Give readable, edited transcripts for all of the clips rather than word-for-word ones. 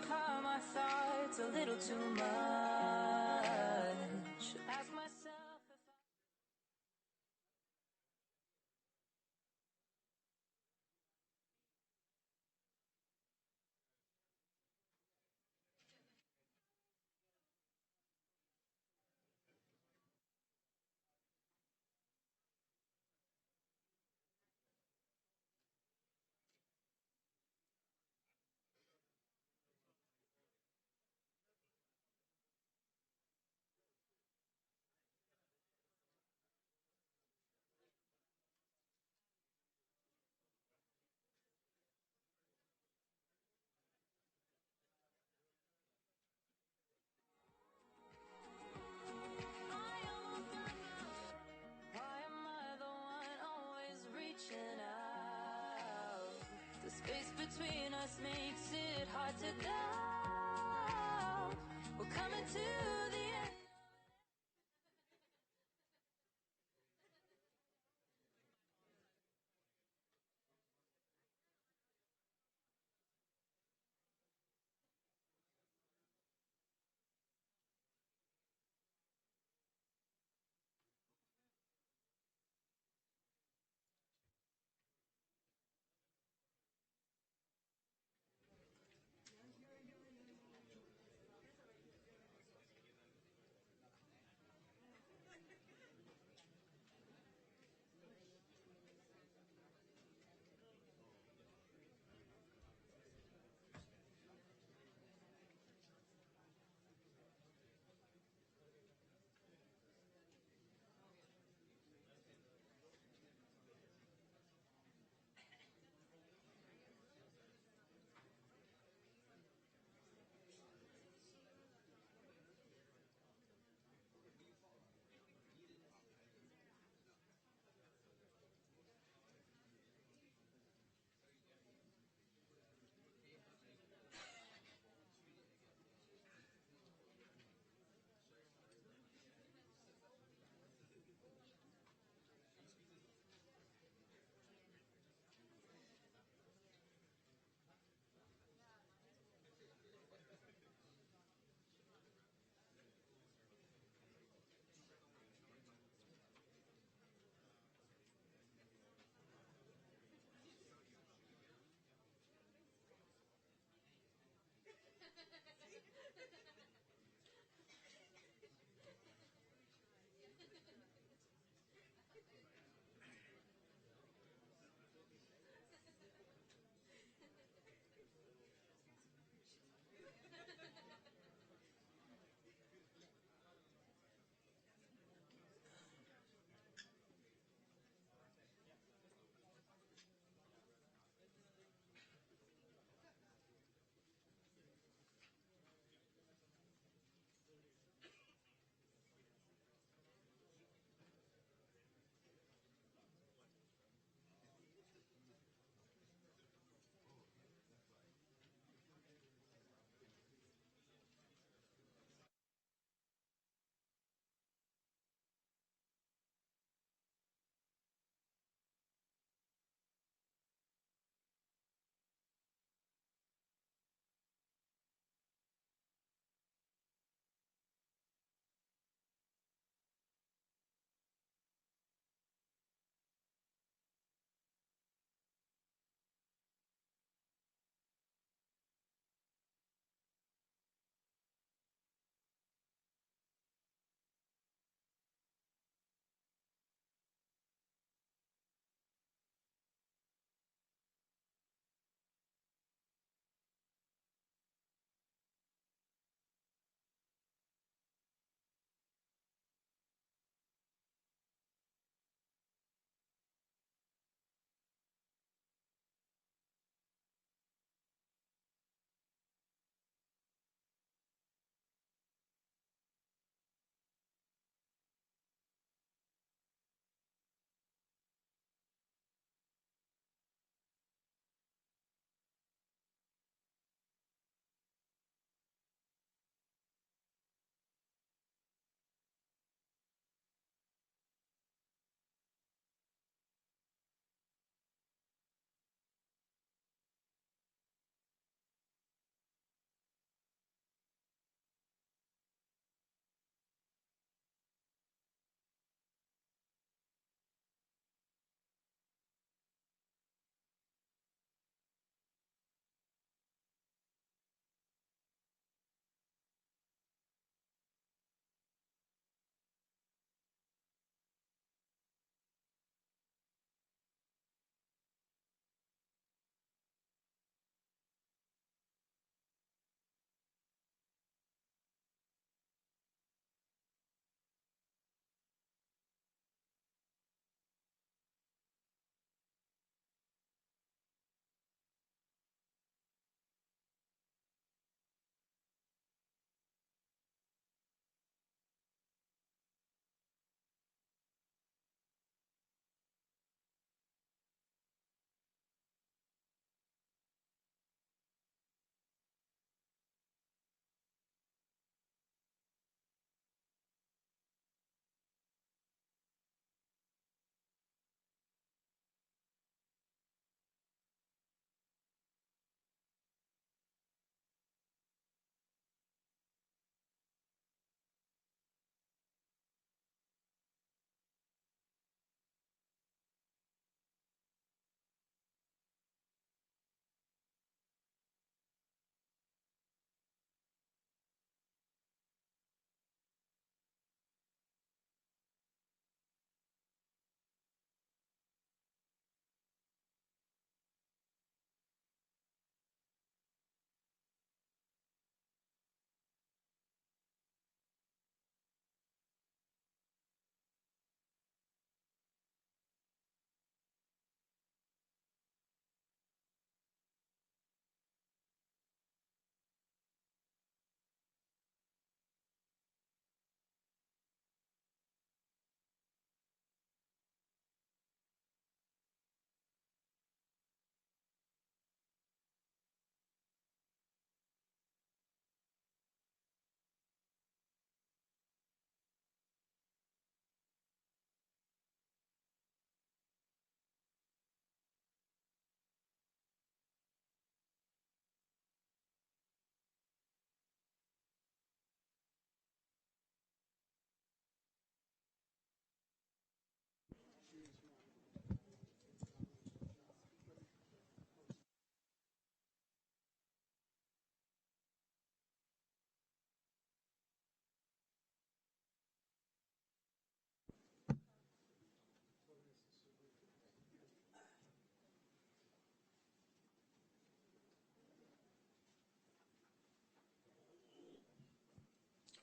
occupy my thoughts a little too much. Ask myself if I Why am I the one always reaching out? The space between us makes it hard to doubt. We're coming to the end.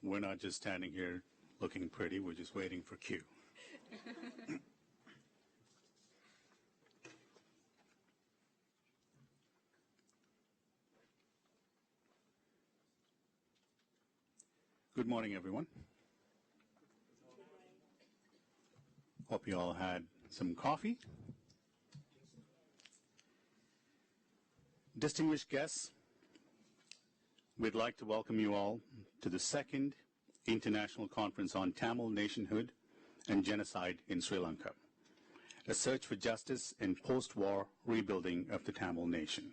We're not just standing here looking pretty, we're just waiting for Q. Good morning, everyone. Hope you all had some coffee. Distinguished guests, we'd like to welcome you all to the second International Conference on Tamil Nationhood and Genocide in Sri Lanka, a search for justice and post-war rebuilding of the Tamil nation.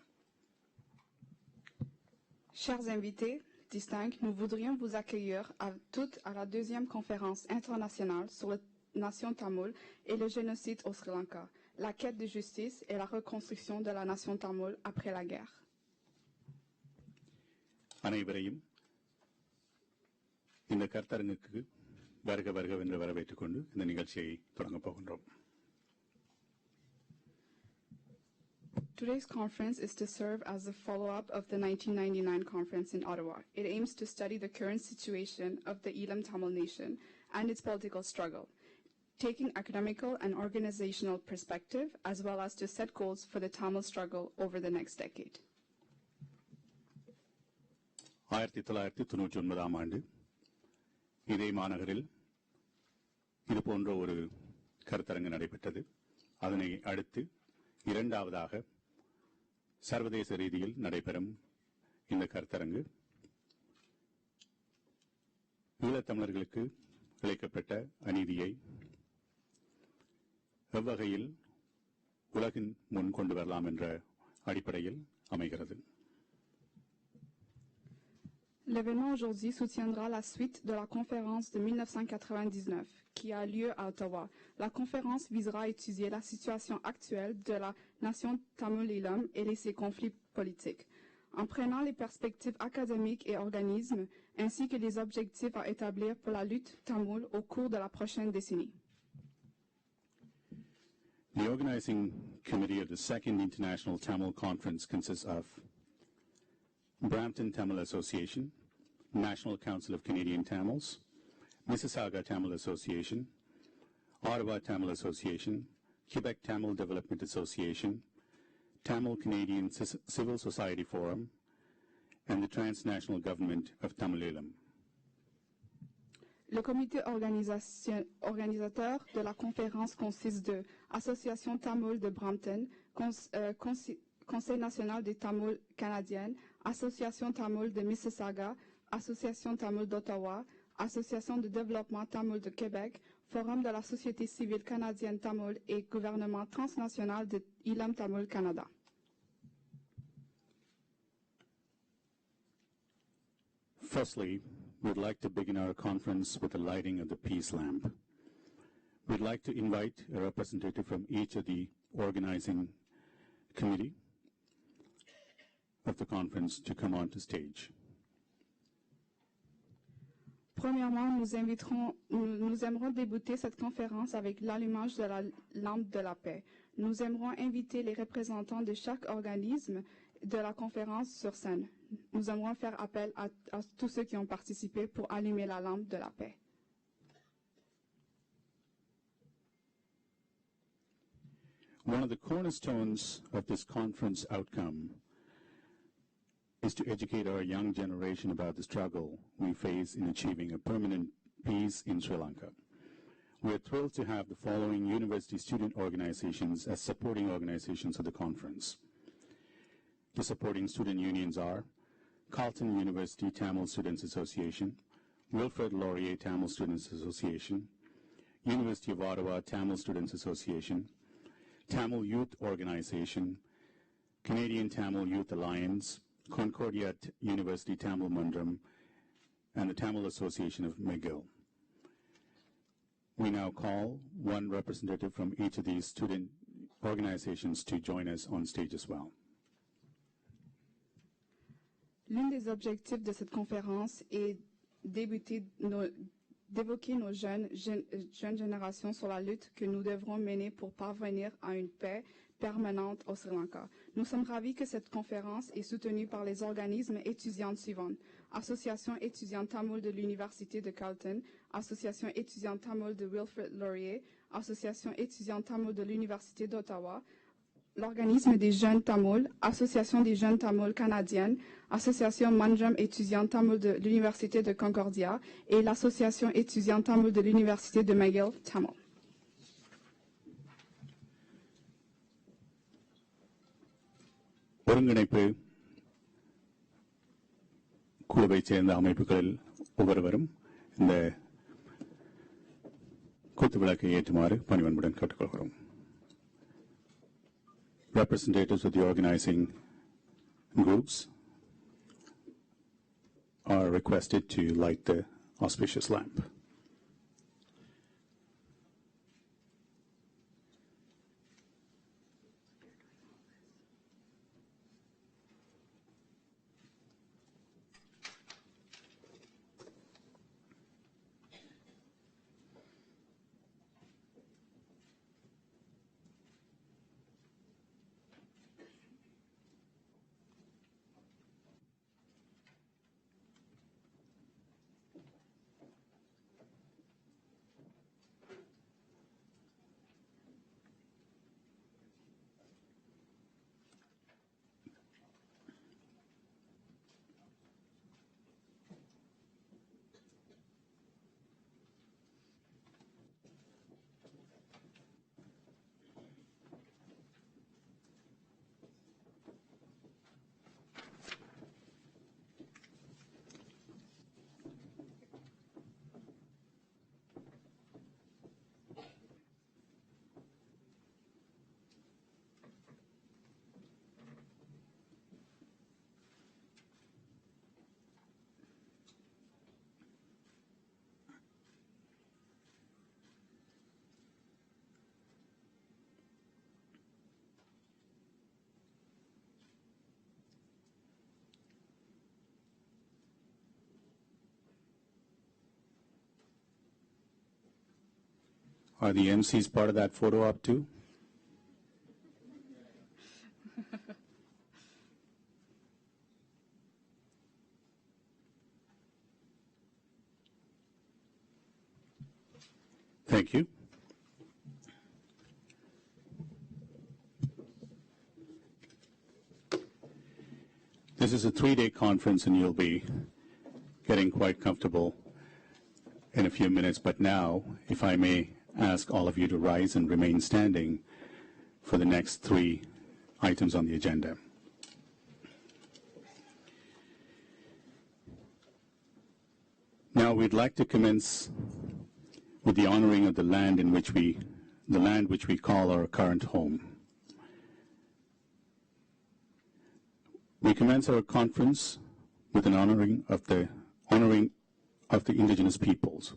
Chers invités, distincts, nous voudrions vous accueillir toutes à la deuxième conférence internationale sur la nation tamoule et le génocide au Sri Lanka, la quête de justice et la reconstruction de la nation tamoule après la guerre. அனைவரையும் இந்த கருத்தரங்குக்கு வருக வருக என்று வரவேற்றுக் கொண்டு இந்த நிகழ்ச்சியை தொடங்கப் போகின்றோம். Today's conference is to serve as a follow-up of the 1999 conference in Ottawa. It aims to study the current situation of the Elam Tamil nation and its political struggle, taking academical and organizational perspective, as well as to set goals for the Tamil struggle over the next decade. 1999 ஆண்டு இதே மாநகரில் இது போன்ற ஒரு கருத்தரங்கு நடைபெற்றது. அதனை அடுத்து இரண்டாவதாக சர்வதேச ரீதியில் நடைபெறும் இந்த கருத்தரங்கு ஈழத்தமிழர்களுக்கு இழைக்கப்பட்ட அநீதியை எவ்வகையில் உலகின் முன் கொண்டு வரலாம் என்ற அடிப்படையில் அமைகிறது. L'événement aujourd'hui soutiendra la suite de la conférence de 1999 qui a lieu à Ottawa. La conférence visera à étudier la situation actuelle de la nation tamoul-Elam et ses conflits politiques, en prenant les perspectives académiques et organismes, ainsi que les objectifs à établir pour la lutte tamoule au cours de la prochaine décennie. The organizing committee of the Second International Tamil Conference consists of Brampton Tamil Association, National Council of Canadian Tamils, Mississauga Tamil Association, Ottawa Tamil Association, Quebec Tamil Development Association, Tamil Canadian Civil Society Forum, and the Transnational Government of Tamil-Elam. Le comité organisateur de la conférence consiste de Association Tamoul de Brampton, Conseil national des Tamouls canadiennes, Association Tamoul de Mississauga, Association Tamoul d'Ottawa, Association de développement Tamoul de Québec, Forum de la société civile canadienne Tamoul et gouvernement transnational de Elam Tamoul Canada. Firstly, we'd like to begin our conference with the lighting of the peace lamp. We'd like to invite a representative from each of the organizing committee of the conference to come onto stage. Premièrement, nous aimerons débuter cette conférence avec l'allumage de la lampe de la paix. Nous aimerons inviter les représentants de chaque organisme de la conférence sur scène. Nous aimerons faire appel à tous ceux qui ont participé pour allumer la lampe de la paix. One of the cornerstones of this conference outcome is to educate our young generation about the struggle we face in achieving a permanent peace in Sri Lanka. We are thrilled to have the following university student organizations as supporting organizations of the conference. The supporting student unions are Carleton University Tamil Students Association, Wilfrid Laurier Tamil Students Association, University of Ottawa Tamil Students Association, Tamil Youth Organization, Canadian Tamil Youth Alliance, Concordia University Tamil Mandram, and the Tamil Association of McGill. We now call one representative from each of these student organizations to join us on stage as well. L'un des objectifs de cette conférence est d'évoquer nos jeunes générations sur la lutte que nous devrons mener pour parvenir à une paix permanente au Sri Lanka. Nous sommes ravis que cette conférence est soutenue par les organismes étudiants suivants: Association étudiante tamoule de l'Université de Carleton, Association étudiante tamoule de Wilfrid Laurier, Association étudiante tamoule de l'Université d'Ottawa, l'Organisme des jeunes tamouls, Association des jeunes tamouls canadiennes, Association Manjam étudiante tamoule de l'Université de Concordia et l'Association étudiante tamoule de l'Université de McGill Tamil. ஒருங்கிணைப்பு குழுவைச் சேர்ந்த அமைப்புகளில் ஒவ்வொருவரும் இந்த குத்து விளக்கை ஏற்றுமாறு பணிவன்புடன் கேட்டுக்கொள்கிறோம். Representatives of the organizing groups are requested to light the auspicious lamp. Are the MCs part of that photo op too? Thank you. This is a 3-day conference, and you'll be getting quite comfortable in a few minutes. But now, if I may ask all of you to rise and remain standing for the next 3 items on the agenda. Now we'd like to commence with the honoring of the land which we call our current home. We commence our conference with an honoring of the indigenous peoples,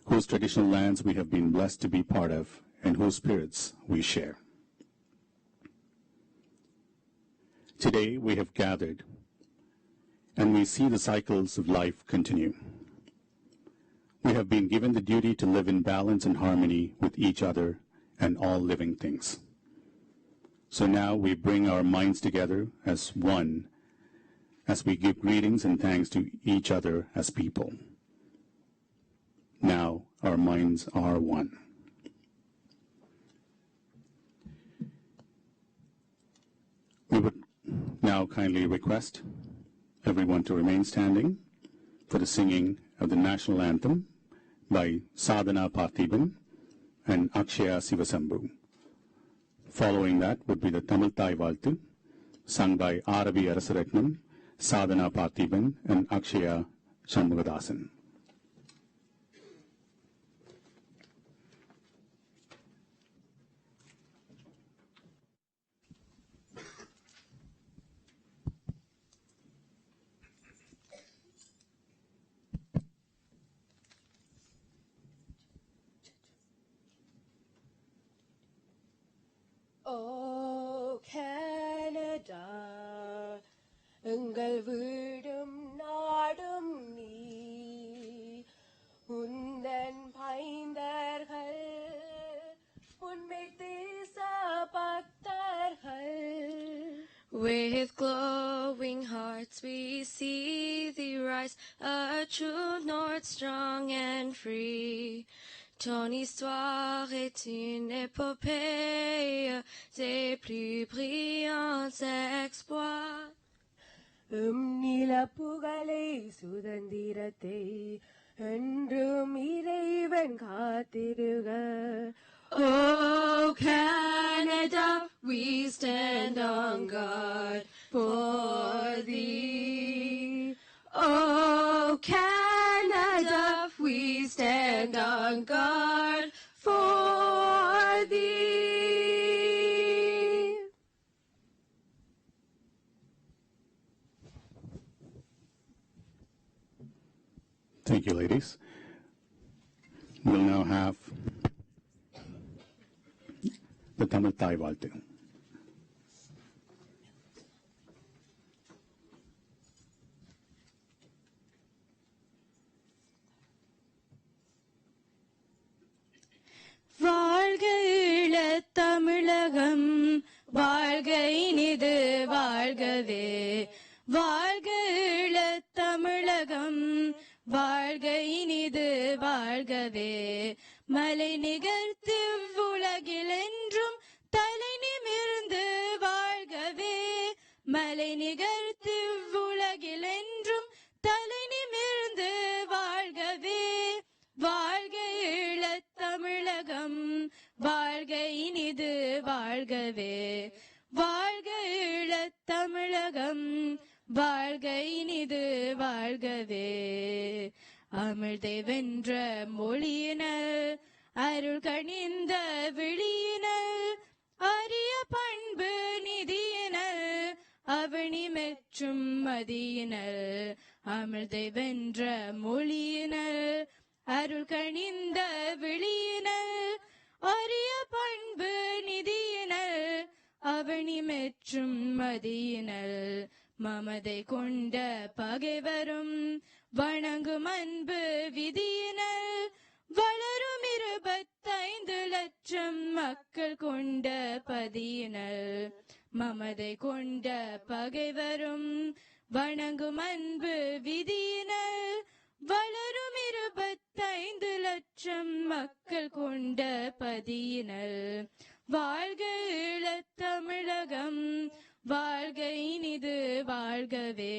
whose traditional lands we have been blessed to be part of and whose spirits we share. Today we have gathered and we see the cycles of life continue. We have been given the duty to live in balance and harmony with each other and all living things. So now we bring our minds together as one, as we give greetings and thanks to each other as people. Now our minds are one. We would now kindly request everyone to remain standing for the singing of the national anthem by Sadhana Parthiban and Akshaya Sivasambhu. Following that would be the Tamil Thai Valtu, sung by Arabi Arasaratnam, Sadhana Parthiban, and Akshaya Shanmugadasan. Oh, Canada, எங்கள் வீடும் நாடும் நீ, உந்தன் பைந்தர்கள், உன்னை தேச பக்தர்கள். With glowing hearts we see thee rise. strong and free. Ton histoire est une épopée des plus brillants exploits. நிலப்புகளை சுதந்திரத்தை என்றும் இறைவன் காத்திருக. Oh, Canada, we stand on guard for thee. Oh, Canada, we stand on guard for thee. Thank you, ladies. We'll now have the Tamil Thai Valtu. வாழ்க ஈழத் தமிழகம், வாழ்க இனிது வாழ்கவே. வாழ்க ஈழத் தமிழகம், வாழ்க இனிது வாழ்கவே. மலை நிகர்த்து உலகில் என்றும் தலை நிமிர்ந்து வாழ்கவே. மலை நிகர்த்து உலகில் என்றும் தலை நிமிர்ந்து வாழ்கவே. வாழ்க ஈழத் தமிழகம், வாழ்க இனிது வாழ்கவே. வாழ்க ஈழத் தமிழகம், வாழ்க இனிது வாழ்கவே. அமிழ்தை வென்ற மொழியினர், அருள் கனிந்த விழியினர், அரிய பண்பு நிதியினர், அவனி மெச்சும் மதியினர். அமிழ்தை வென்ற மொழியினர், அருள் கனிந்த விழியினர், அரிய பண்பு நிதியினர், அவனி மெச்சும் மதியினர். மமதை கொண்ட பகைவரும் வணங்கும் அன்பு விதியினர், வளரும் 25 லட்சம் மக்கள் கொண்ட பதியினர். மமதை கொண்ட பகைவரும் வணங்கும் அன்பு விதியினர், வளரும் 25 லட்சம் மக்கள் கொண்ட பதியினர். வாழ்க ஈழத் தமிழகம், வாழ்க இனிது வாழ்கவே.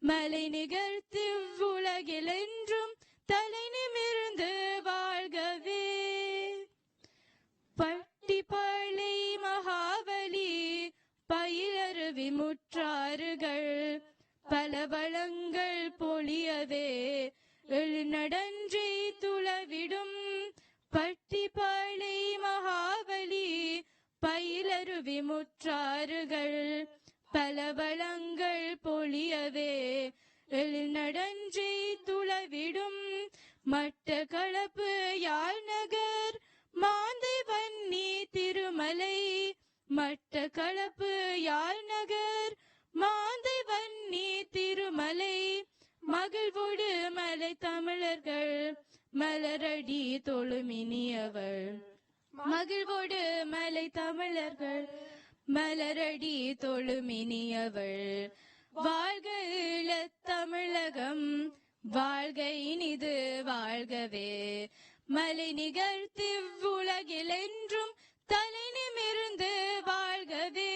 மலை நிகர்த்து உலகில் என்றும் தலை நிமிர்ந்து வாழ்கவே. பட்டிப்பாளை மகாபலி பயிலருவி முற்றாறுகள், பல வளங்கள் பொழியவே எழுநடன்றி துளவிடும். பட்டிப்பாளை மகாபலி பயிலருவி முற்றாறுகள், பல வளங்கள் பொழியவே எழுநடன்றி துளவிடும். மட்டக்களப்பு யாழ் நகர் மாந்தை வன்னி திருமலை. மட்டக்களப்பு யாழ் நகர் மாந்தை வன்னி திருமலை. மகிழ்வோடு மலை தமிழர்கள் மலரடி தொழுமினியவள். மகிழ்வோடு மலை தமிழர்கள் மலரடி தொழுமினியவள். வாழ்க ஈழத் தமிழகம், வாழ்க இனிது வாழ்கவே. மலை நிகர்த்து உலகில் என்றும் தலை நிமிர்ந்து வாழ்கவே.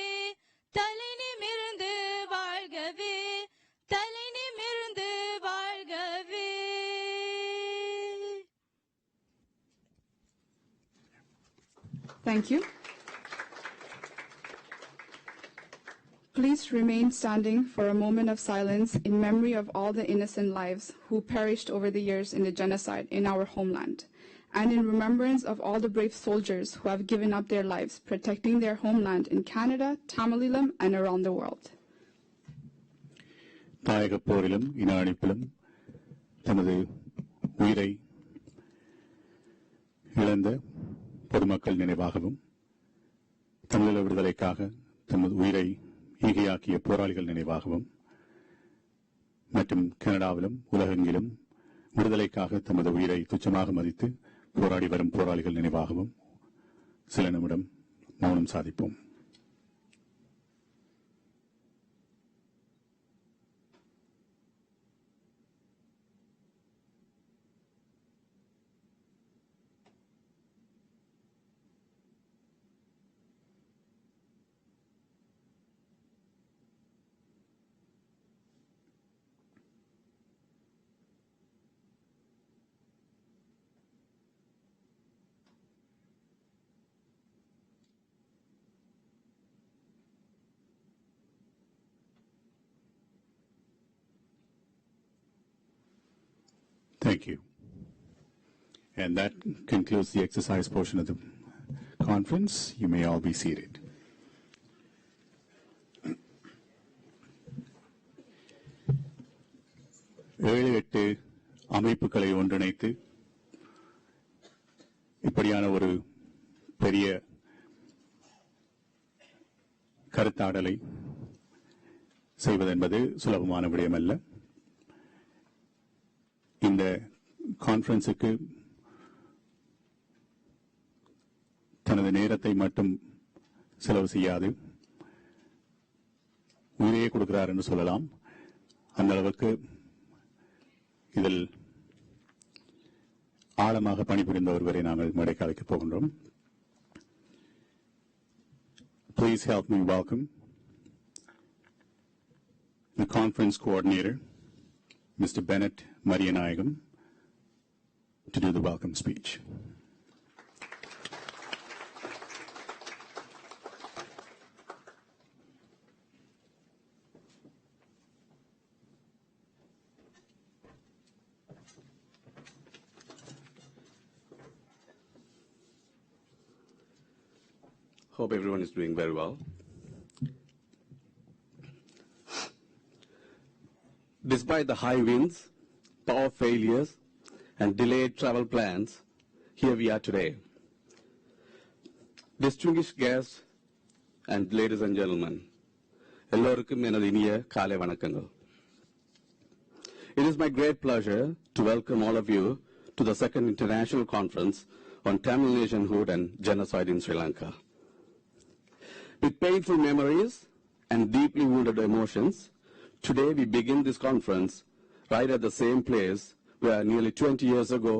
தலை நிமிர்ந்து வாழ்கவே. தலை நிமிர்ந்து வாழ்கவே. Thank you. Please remain standing for a moment of silence in memory of all the innocent lives who perished over the years in the genocide in our homeland, and in remembrance of all the brave soldiers who have given up their lives protecting their homeland in Canada, Tamililam, and around the world. தாயக போரிலும் இன அழிப்பிலும் தமது உயிரை இழந்த பொதுமக்கள் நினைவாகவும், தமிழீழ விடுதலைக்காக தமது உயிரை ஈகையாக்கிய போராளிகள் நினைவாகவும், மற்றும் கனடாவிலும் உலகெங்கிலும் விடுதலைக்காக தமது உயிரை துச்சமாக மதித்து போராடி வரும் போராளிகள் நினைவாகவும் சில நிமிடம் மௌனம் சாதிப்போம். Thank you. And that concludes the exercise portion of the conference. You may all be seated. ஏழு எட்டு அமைப்புகளை ஒன்றிணைத்து இப்படியான ஒரு பெரிய கருத்தாடலை செய்வதென்பது சுலபமான விடயமல்ல. இந்த கான்ஃபரன்ஸுக்கு தனது நேரத்தை மட்டும் செலவு செய்யாது உயிரையே கொடுக்கிறார் என்று சொல்லலாம். அந்த அளவுக்கு இதில் ஆழமாக பணிபுரிந்த ஒருவரை நாங்கள் மேடைக்கு அழைக்கப் போகின்றோம். Please help me welcome the conference coordinator, Mr. Bennett Marianayagam, to do the welcome speech. Hope everyone is doing very well. Despite the high winds, power failures, and delayed travel plans, here we are today. Distinguished guests and ladies and gentlemen, எல்லோருக்கும் எனது இனிய காலை வணக்கங்கள். It is my great pleasure to welcome all of you to the second international conference on Tamil nationhood and genocide in Sri Lanka. With painful memories and deeply wounded emotions, today we begin this conference right at the same place where nearly 20 years ago,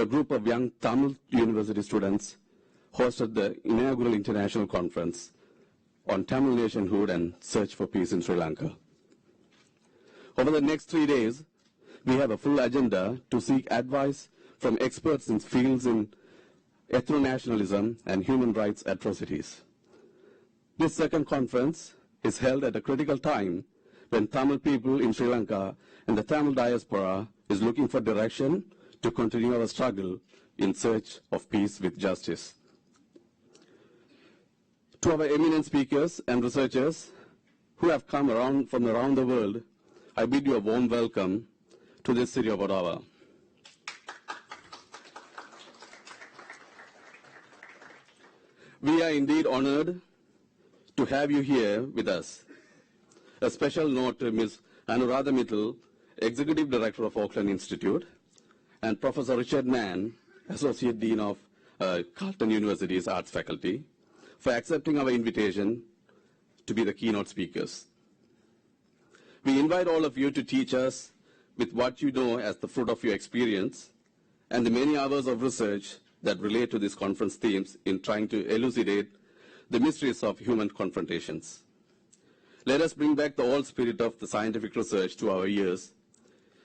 a group of young Tamil university students hosted the inaugural international conference on Tamil nationhood and search for peace in Sri Lanka. Over the next 3 days, we have a full agenda to seek advice from experts in fields in ethno-nationalism and human rights atrocities. This second conference is held at a critical time when Tamil people in Sri Lanka and the Tamil diaspora is looking for direction to continue our struggle in search of peace with justice. To our eminent speakers and researchers who have come from around the world, I bid you a warm welcome to this city of Ottawa. We are indeed honored to have you here with us. A special note to Ms. Anuradha Mittal, Executive Director of Auckland Institute, and Professor Richard Mann, Associate Dean of Carleton University's Arts Faculty, for accepting our invitation to be the keynote speakers. We invite all of you to teach us with what you know as the fruit of your experience and the many hours of research that relate to these conference themes in trying to elucidate the mysteries of human confrontations. Let us bring back the old spirit of the scientific research to our ears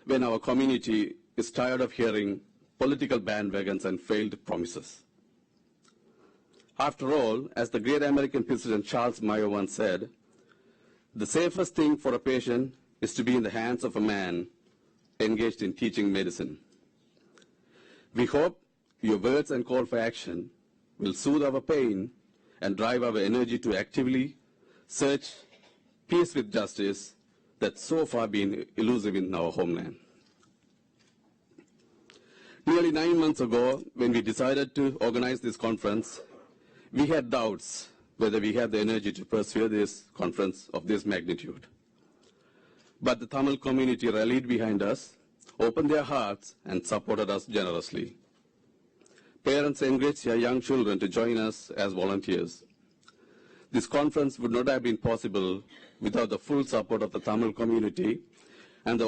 when our community is tired of hearing political bandwagons and failed promises. After all, as the great American President Charles Mayo once said, the safest thing for a patient is to be in the hands of a man engaged in teaching medicine. We hope your words and call for action will soothe our pain and drive our energy to actively search peace with justice that's so far been elusive in our homeland. Nearly 9 months ago, when we decided to organize this conference, we had doubts whether we had the energy to pursue this conference of this magnitude. But the Tamil community rallied behind us, opened their hearts, and supported us generously. Parents encouraged their young children to join us as volunteers. This conference would not have been possible without the full support of the Tamil community and the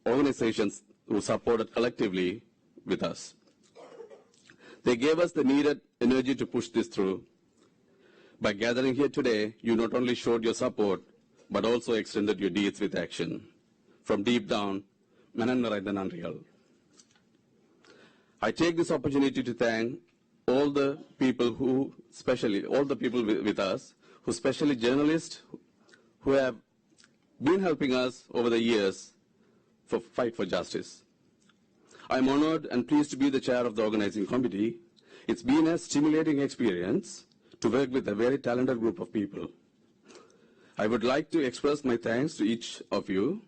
organizations who supported collectively with us. They gave us the needed energy to push this through. By gathering here today, you not only showed your support, but also extended your deeds with action. From deep down, Manan Narayana Nandriyal. I take this opportunity to thank all the people with us, who especially journalists who have been helping us over the years for fight for justice. I'm honored and pleased to be the chair of the organizing committee. It's been a stimulating experience to work with a very talented group of people. I would like to express my thanks to each of you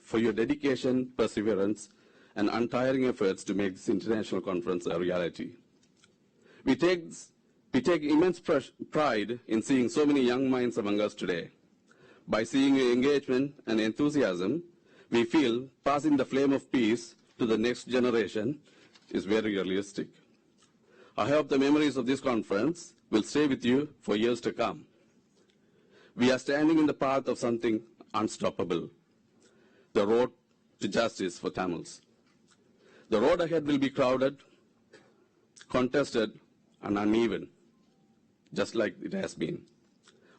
for your dedication, perseverance, and untiring efforts to make this international conference a reality. We take immense pride in seeing so many young minds among us today. By seeing your engagement and enthusiasm, we feel passing the flame of peace to the next generation is very realistic. I hope the memories of this conference will stay with you for years to come. We are standing in the path of something unstoppable, the road to justice for Tamils. The road ahead will be crowded, contested, and uneven, just like it has been.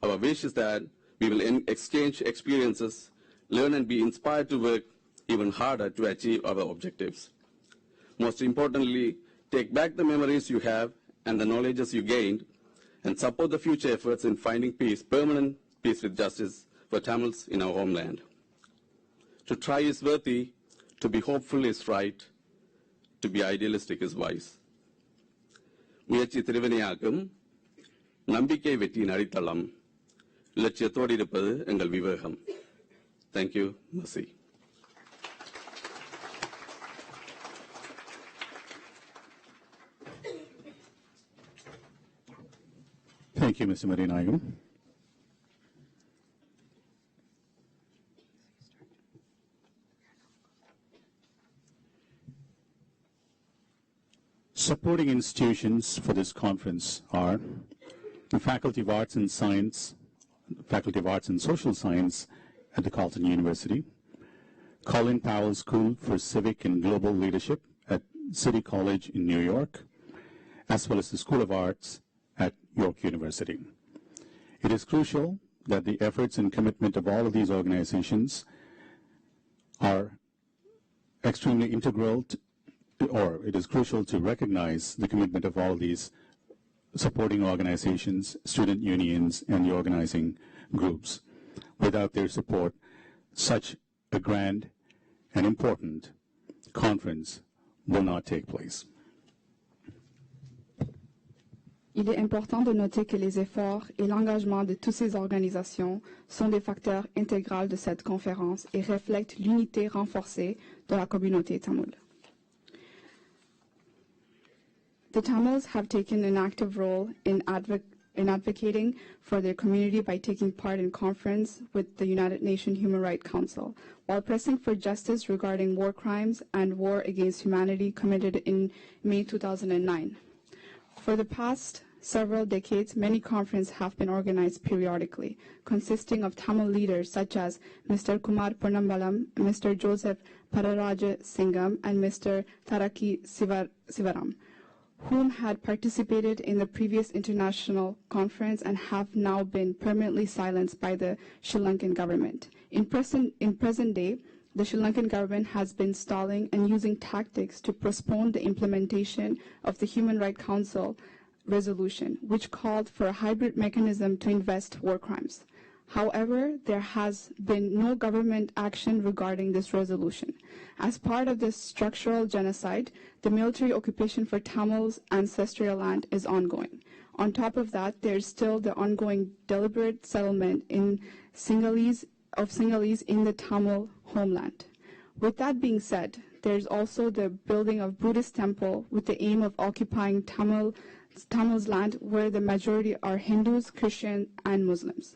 Our wish is that we will exchange experiences, learn and be inspired to work even harder to achieve our objectives. Most importantly, take back the memories you have and the knowledges you gained and support the future efforts in finding peace, permanent peace with justice for Tamils in our homeland. To try is worthy, to be hopeful is right, to be idealistic is wise. முயற்சி திருவினையாக்கும், நம்பிக்கை வெற்றியின் அடித்தளம், இலட்சியத்தோடு இருப்பது எங்கள் விவேகம். Thank you, Mercy. Thank you, Mr. Marinayagam. Supporting institutions for this conference are the Faculty of Arts and Science, Faculty of Arts and Social Science at the Carleton University, Colin Powell School for Civic and Global Leadership at City College in New York, as well as the School of Arts at York University. It is crucial that the efforts and commitment of all of these organizations are extremely integral or it is crucial to recognize the commitment of all these supporting organizations, student unions, and the organizing groups. Without their support, such a grand and important conference will not take place. Il est important de noter que les efforts et l'engagement de toutes ces organisations sont des facteurs intégraux de cette conférence et reflètent l'unité renforcée de la communauté tamoule. The Tamils have taken an active role in advocating for their community by taking part in conference with the United Nations Human Rights Council, while pressing for justice regarding war crimes and war against humanity committed in May 2009. For the past several decades, many conferences have been organized periodically, consisting of Tamil leaders such as Mr. Kumar Ponnambalam, Mr. Joseph Pararaja Singham, and Mr. Taraki Sivaram, whom had participated in the previous international conference and have now been permanently silenced by the Sri Lankan government. In present day, the Sri Lankan government has been stalling and using tactics to postpone the implementation of the Human Rights Council resolution, which called for a hybrid mechanism to invest war crimes. However, there has been no government action regarding this resolution. As part of this structural genocide, the military occupation for Tamils' ancestral land is ongoing. On top of that, there is still the ongoing deliberate settlement in Sinhalese in the Tamil homeland. With that being said, there is also the building of Buddhist temple with the aim of occupying Tamils' land, where the majority are Hindus, Christians, and Muslims.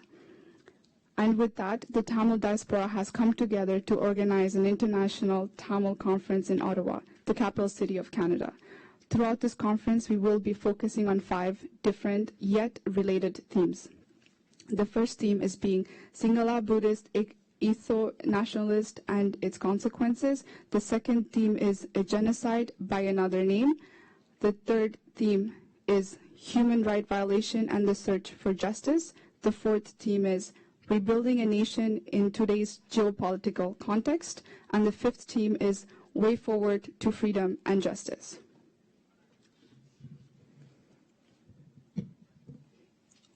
And with that, the Tamil diaspora has come together to organize an international Tamil conference in Ottawa, the capital city of Canada. Throughout this conference, we will be focusing on 5 different yet related themes. The first theme is being Sinhala Buddhist etho-nationalist and its consequences. The second theme is a genocide by another name. The third theme is human right violation and the search for justice. The fourth theme is rebuilding a nation in today's geopolitical context. And the fifth theme is way forward to freedom and justice.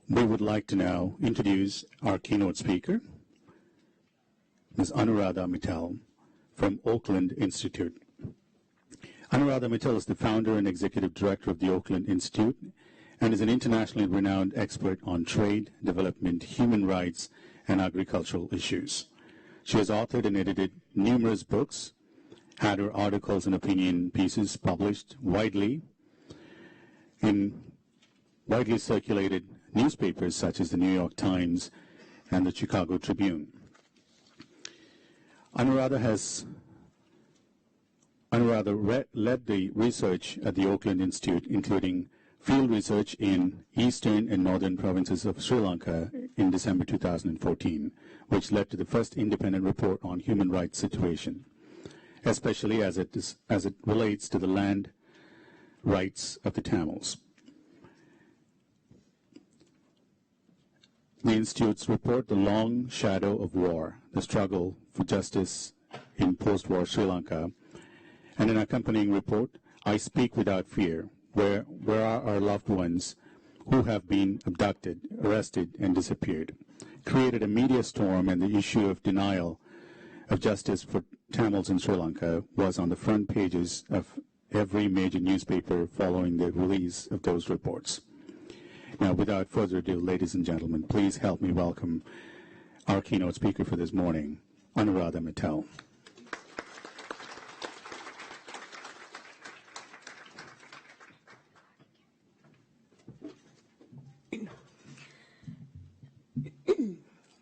We would like to now introduce our keynote speaker, Ms. Anuradha Mittal from Oakland Institute. Anuradha Mittal is the founder and executive director of the Oakland Institute and is an internationally renowned expert on trade, development, human rights, and agricultural issues. She has authored and edited numerous books, had her articles and opinion pieces published widely in widely circulated newspapers such as the New York Times and the Chicago Tribune. Anuradha led the research at the Oakland Institute, including field research in eastern and northern provinces of Sri Lanka in December 2014, which led to the first independent report on human rights situation, especially as it relates to the land rights of the Tamils. The Institute's report, The Long Shadow of War, the Struggle for Justice in Post-War Sri Lanka, and an accompanying report, I Speak Without Fear, where are our loved ones who have been abducted, arrested, and disappeared, created a media storm, and the issue of denial of justice for Tamils in Sri Lanka was on the front pages of every major newspaper following the release of those reports. Now, without further ado, ladies and gentlemen, please help me welcome our keynote speaker for this morning, Anuradha Mittal.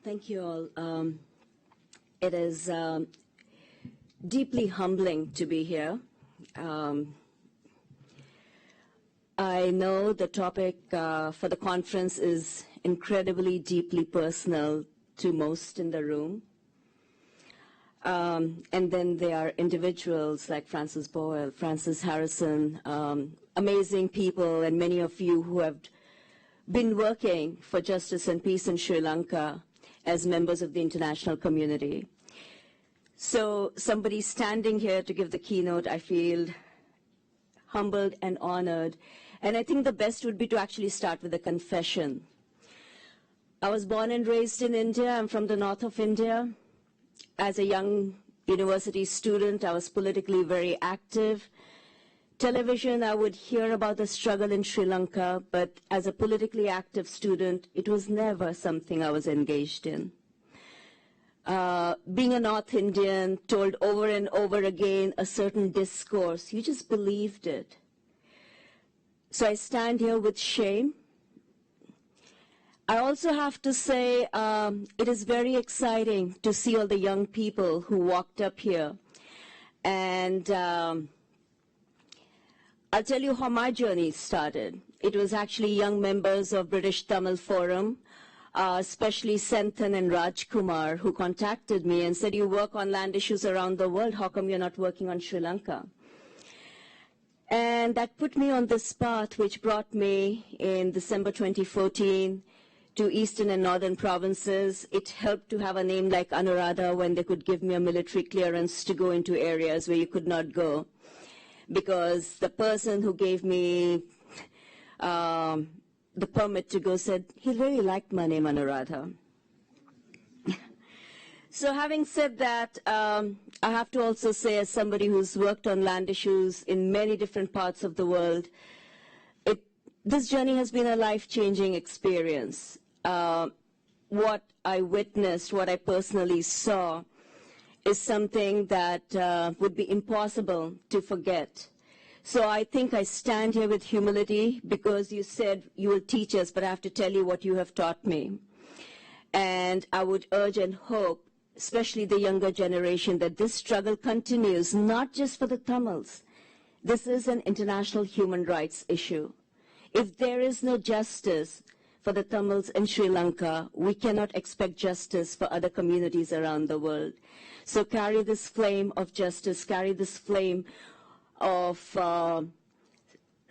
Thank you all. It is deeply humbling to be here. I know the topic for the conference is incredibly deeply personal to most in the room. And then there are individuals like Francis Boyle, Francis Harrison, amazing people, and many of you who have been working for justice and peace in Sri Lanka as members of the international community. So somebody standing here to give the keynote, I feel humbled and honored. And I think the best would be to actually start with a confession. I was born and raised in India. I'm from the north of India. As a young university student, I was politically very active. Television, I would hear about the struggle in Sri Lanka, but as a politically active student, it was never something I was engaged in. Being a North Indian, told over and over again a certain discourse, you just believed it. So I stand here with shame. I also have to say it is very exciting to see all the young people who walked up here. And I'll tell you how my journey started. It was actually young members of British Tamil Forum, especially Senthan and Rajkumar, who contacted me and said, you work on land issues around the world, how come you're not working on Sri Lanka? And that put me on this path, which brought me in December 2014 to eastern and northern provinces. It helped to have a name like Anuradha when they could give me a military clearance to go into areas where you could not go. Because the person who gave me the permit to go said, he really liked my name, Anuradha. So having said that, I have to also say, as somebody who's worked on land issues in many different parts of the world, this journey has been a life-changing experience. What I witnessed, what I personally saw, is something that would be impossible to forget. So I think I stand here with humility because you said you will teach us, but I have to tell you what you have taught me. And I would urge and hope, especially the younger generation, that this struggle continues, not just for the Tamils. This is an international human rights issue. If there is no justice for the Tamils in Sri Lanka, we cannot expect justice for other communities around the world. So carry this flame of justice, carry this flame of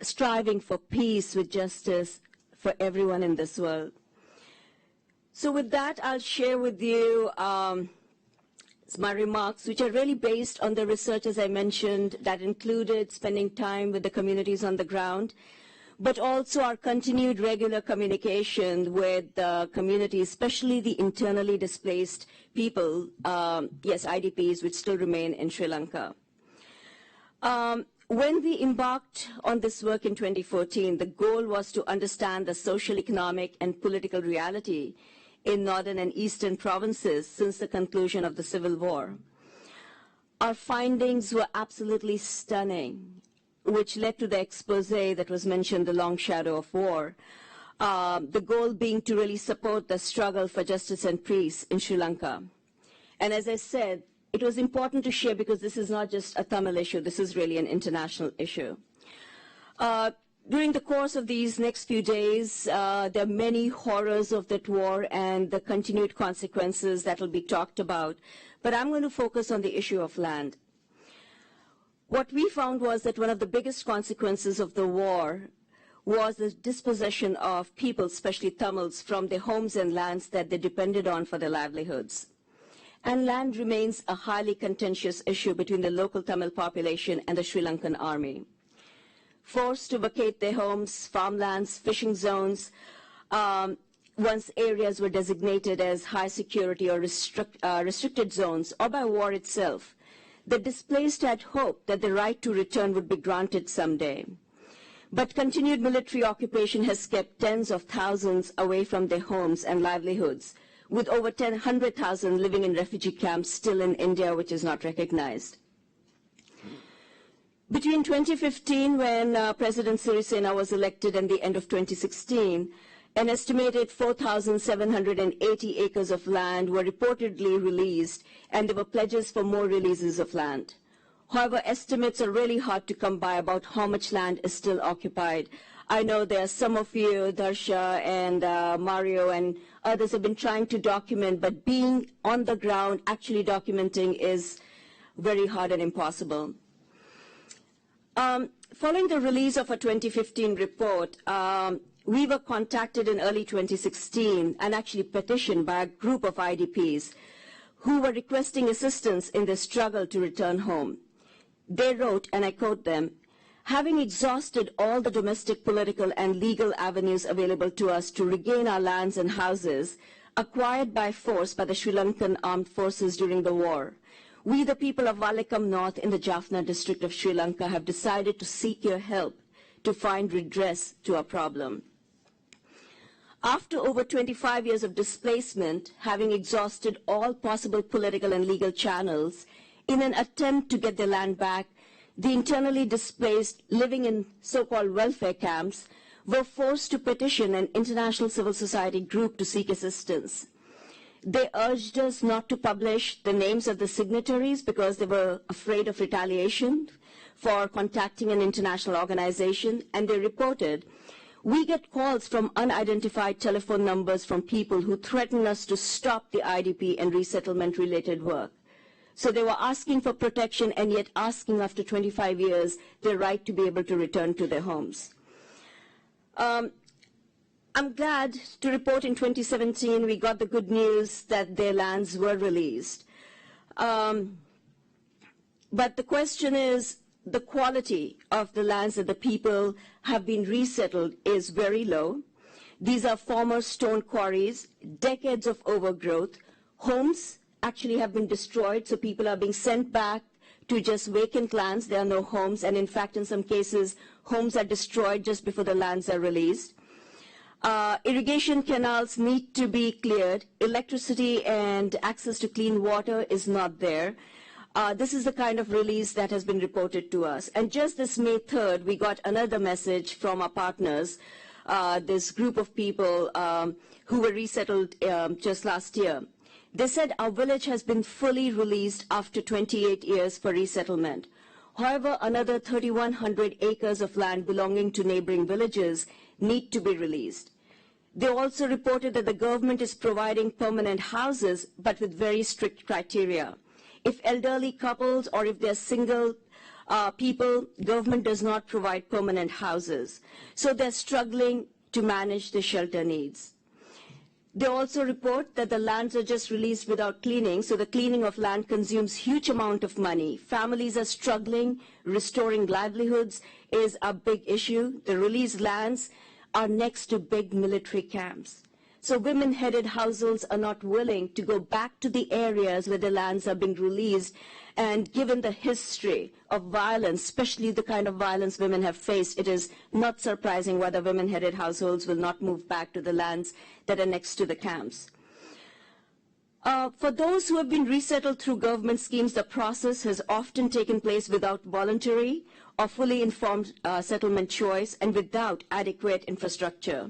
striving for peace with justice for everyone in this world. So with that, I'll share with you my remarks, which are really based on the research, as I mentioned, that included spending time with the communities on the ground, but also our continued regular communication with the community, especially the internally displaced people, yes, IDPs, which still remain in Sri Lanka. When we embarked on this work in 2014, the goal was to understand the social, economic, and political reality in northern and eastern provinces since the conclusion of the Civil War. Our findings were absolutely stunning, which led to the expose that was mentioned, The Long Shadow of War, the goal being to really support the struggle for justice and peace in Sri Lanka. And as I said, it was important to share because this is not just a Tamil issue, this is really an international issue. During the course of these next few days, there are many horrors of that war and the continued consequences that will be talked about, but I'm going to focus on the issue of land. What we found was that one of the biggest consequences of the war was the dispossession of people, especially Tamils, from their homes and lands that they depended on for their livelihoods. And land remains a highly contentious issue between the local Tamil population and the Sri Lankan army. Forced to vacate their homes, farmlands, fishing zones, once areas were designated as high security or restricted zones, or by war itself, the displaced had hoped that the right to return would be granted someday. But continued military occupation has kept tens of thousands away from their homes and livelihoods, with over 100,000 living in refugee camps still in India, which is not recognized. Between 2015, when President Sirisena was elected, and the end of 2016, an estimated 4,780 acres of land were reportedly released, and there were pledges for more releases of land. However, estimates are really hard to come by about how much land is still occupied. I know there are some of you, Darsha and Mario and others, have been trying to document, but being on the ground, actually documenting, is very hard and impossible. Following the release of a 2015 report, we were contacted in early 2016 and actually petitioned by a group of IDPs who were requesting assistance in the struggle to return home. They wrote, and I quote them, "Having exhausted all the domestic, political, and legal avenues available to us to regain our lands and houses acquired by force by the Sri Lankan armed forces during the war, we, the people of Valekam North in the Jaffna district of Sri Lanka, have decided to seek your help to find redress to our problem." After over 25 years of displacement, having exhausted all possible political and legal channels, in an attempt to get their land back, the internally displaced living in so-called welfare camps were forced to petition an international civil society group to seek assistance. They urged us not to publish the names of the signatories because they were afraid of retaliation for contacting an international organization, and they reported, "We get calls from unidentified telephone numbers from people who threaten us to stop the IDP and resettlement-related work." So they were asking for protection and yet asking after 25 years their right to be able to return to their homes. I'm glad to report in 2017 we got the good news that their lands were released. But the question is, the quality of the lands that the people have been resettled is very low. These are former stone quarries, decades of overgrowth. Homes actually have been destroyed, so people are being sent back to just vacant lands. There are no homes, and in fact, in some cases, homes are destroyed just before the lands are released. Irrigation canals need to be cleared. Electricity and access to clean water is not there. This is the kind of release that has been reported to us. And just this May 3rd, we got another message from our partners, this group of people who were resettled just last year. They said our village has been fully released after 28 years for resettlement. However, another 3,100 acres of land belonging to neighboring villages need to be released. They also reported that the government is providing permanent houses, but with very strict criteria. If elderly couples or if they're single people, government does not provide permanent houses. So they're struggling to manage the shelter needs. They also report that the lands are just released without cleaning, so the cleaning of land consumes huge amount of money. Families are struggling. Restoring livelihoods is a big issue. The released lands are next to big military camps. So women-headed households are not willing to go back to the areas where the lands are being released. And given the history of violence, especially the kind of violence women have faced, it is not surprising why the women-headed households will not move back to the lands that are next to the camps. For those who have been resettled through government schemes, the process has often taken place without voluntary or fully informed settlement choice and without adequate infrastructure.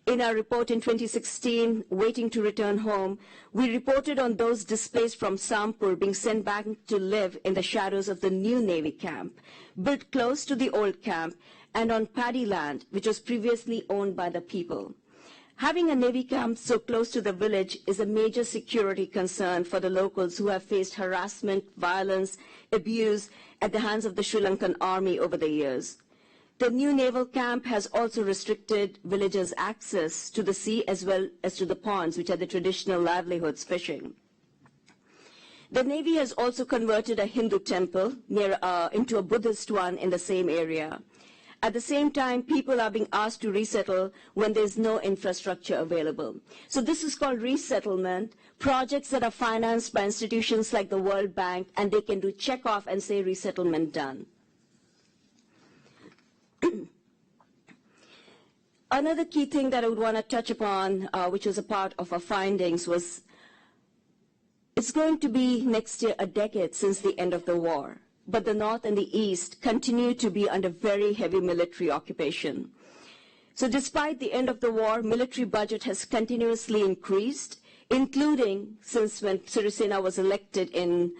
In our report in 2016, Waiting to Return Home, we reported on those displaced from Sampur being sent back to live in the shadows of the new Navy camp, built close to the old camp and on paddy land, which was previously owned by the people. Having a Navy camp so close to the village is a major security concern for the locals who have faced harassment, violence, abuse at the hands of the Sri Lankan army over the years. The new naval camp has also restricted villagers' access to the sea as well as to the ponds, which are the traditional livelihoods, fishing. The Navy has also converted a Hindu temple into a Buddhist one in the same area. At the same time, people are being asked to resettle when there's no infrastructure available. So this is called resettlement, projects that are financed by institutions like the World Bank, and they can do check off and say resettlement done. Another key thing that I would want to touch upon, which was a part of our findings, was it's going to be next year a decade since the end of the war, but the North and the East continue to be under very heavy military occupation. So despite the end of the war, military budget has continuously increased, including since when Sirisena was elected in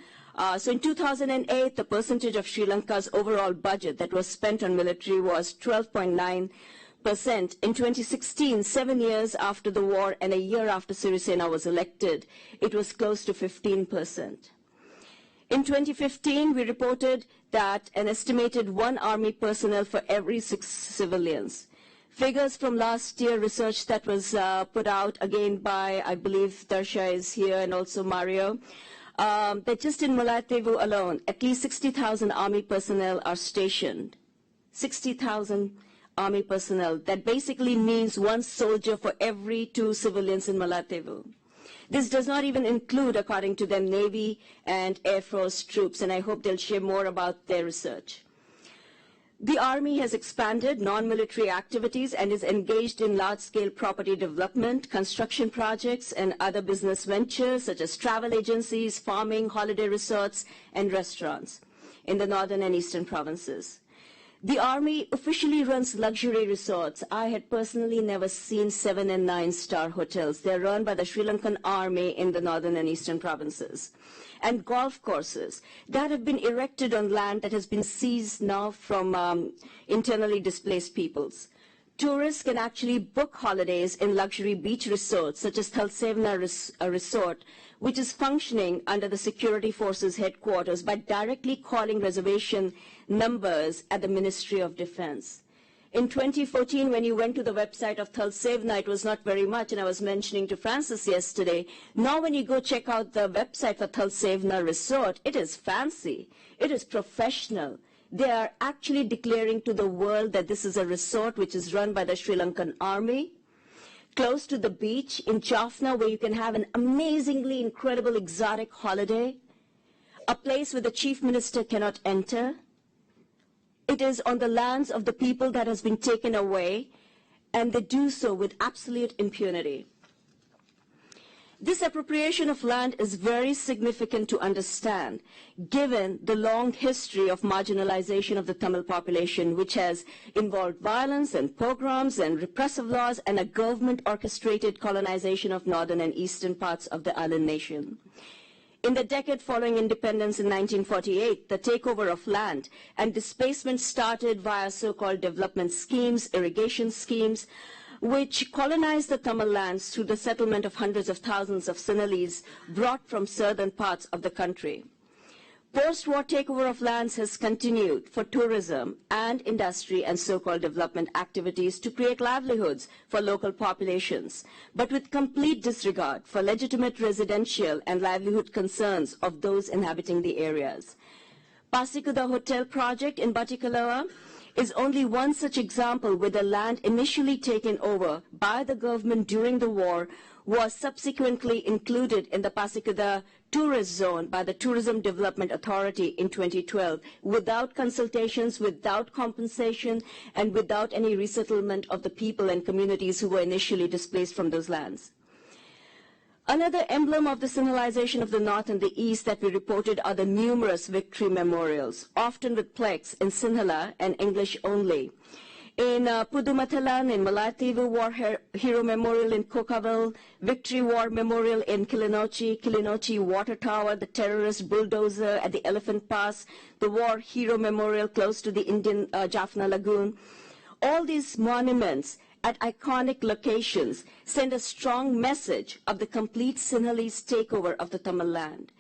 So in 2008, the percentage of Sri Lanka's overall budget that was spent on military was 12.9%. In 2016, 7 years after the war and a year after Sirisena was elected, it was close to 15%. In 2015, we reported that an estimated 1 army personnel for every 6 civilians. Figures from last year research that was put out again by, I believe, Darsha is here and also Mario, that just in Mullaitivu alone, at least 60,000 army personnel are stationed. 60,000 army personnel. That basically means 1 soldier for every 2 civilians in Mullaitivu. This does not even include, according to them, Navy and Air Force troops, and I hope they'll share more about their research. The Army has expanded non-military activities and is engaged in large-scale property development, construction projects, and other business ventures such as travel agencies, farming, holiday resorts, and restaurants in the northern and eastern provinces. The Army officially runs luxury resorts. I had personally never seen 7- and 9-star hotels. They're run by the Sri Lankan Army in the northern and eastern provinces. And golf courses that have been erected on land that has been seized now from internally displaced peoples. Tourists can actually book holidays in luxury beach resorts such as Thalsevna Resort, which is functioning under the security forces headquarters by directly calling reservation numbers at the Ministry of Defense. In 2014, when you went to the website of Thalsevna, it was not very much, and I was mentioning to Francis yesterday. Now when you go check out the website for Thalsevna Resort, it is fancy. It is professional. They are actually declaring to the world that this is a resort which is run by the Sri Lankan Army, close to the beach in Jaffna, where you can have an amazingly incredible exotic holiday, a place where the Chief Minister cannot enter. It is on the lands of the people that has been taken away, and they do so with absolute impunity. This appropriation of land is very significant to understand, given the long history of marginalization of the Tamil population, which has involved violence and pogroms and repressive laws and a government-orchestrated colonization of northern and eastern parts of the island nation. In the decade following independence in 1948, the takeover of land and displacement started via so-called development schemes, irrigation schemes, which colonized the Tamil lands through the settlement of hundreds of thousands of Sinhalese brought from southern parts of the country. Post-war takeover of lands has continued for tourism and industry and so-called development activities to create livelihoods for local populations, but with complete disregard for legitimate residential and livelihood concerns of those inhabiting the areas. Pasikuda Hotel project in Batikalawa is only one such example where the land initially taken over by the government during the war was subsequently included in the Pasikuda tourist zone by the Tourism Development Authority in 2012 without consultations, without compensation, and without any resettlement of the people and communities who were initially displaced from those lands. Another emblem of the Sinhalization of the North and the East that we reported are the numerous victory memorials, often with plaques in Sinhala and English only. In Pudumathalan, in Malathivu War Hero Memorial in Kokaville, Victory War Memorial in Kilinochchi Water Tower, the terrorist bulldozer at the Elephant Pass, the War Hero Memorial close to the Indian Jaffna Lagoon. All these monuments at iconic locations send a strong message of the complete Sinhalese takeover of the Tamil land.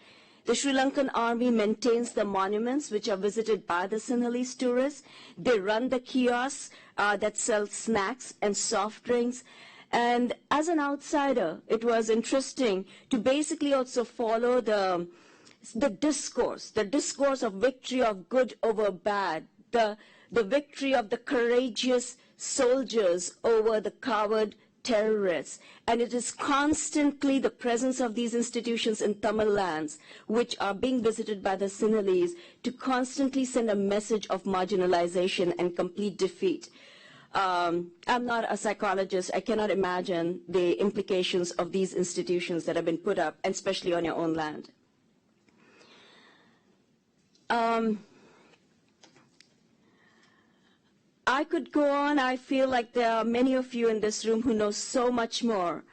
The Sri Lankan army maintains the monuments which are visited by the Sinhalese tourists. They run the kiosks that sell snacks and soft drinks. And as an outsider, it was interesting to basically also follow the discourse of victory of good over bad, the victory of the courageous soldiers over the coward terrorists. And it is constantly the presence of these institutions in Tamil lands, which are being visited by the Sinhalese, to constantly send a message of marginalization and complete defeat. I'm not a psychologist. I cannot imagine the implications of these institutions that have been put up, and especially on your own land. I could go on. I feel like there are many of you in this room who know so much more.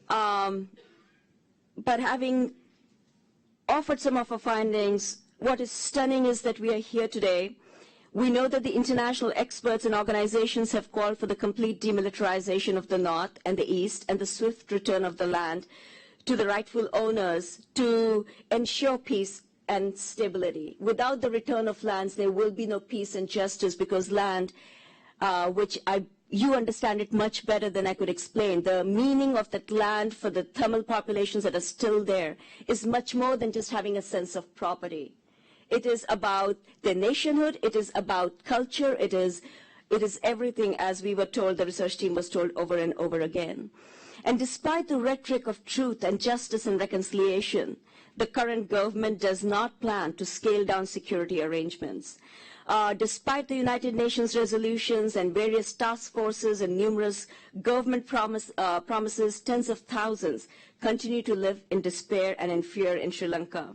But having offered some of our findings, what is stunning is that we are here today. We know that the international experts and organizations have called for the complete demilitarization of the North and the East and the swift return of the land to the rightful owners to ensure peace and stability. Without the return of lands, there will be no peace and justice, because land, you understand it much better than I could explain. The meaning of that land for the Tamil populations that are still there is much more than just having a sense of property. It is about their nationhood. It is about culture. It is everything, as we were told, the research team was told over and over again. And despite the rhetoric of truth and justice and reconciliation, the current government does not plan to scale down security arrangements. Despite the United Nations resolutions and various task forces and numerous government promises, tens of thousands continue to live in despair and in fear in Sri Lanka.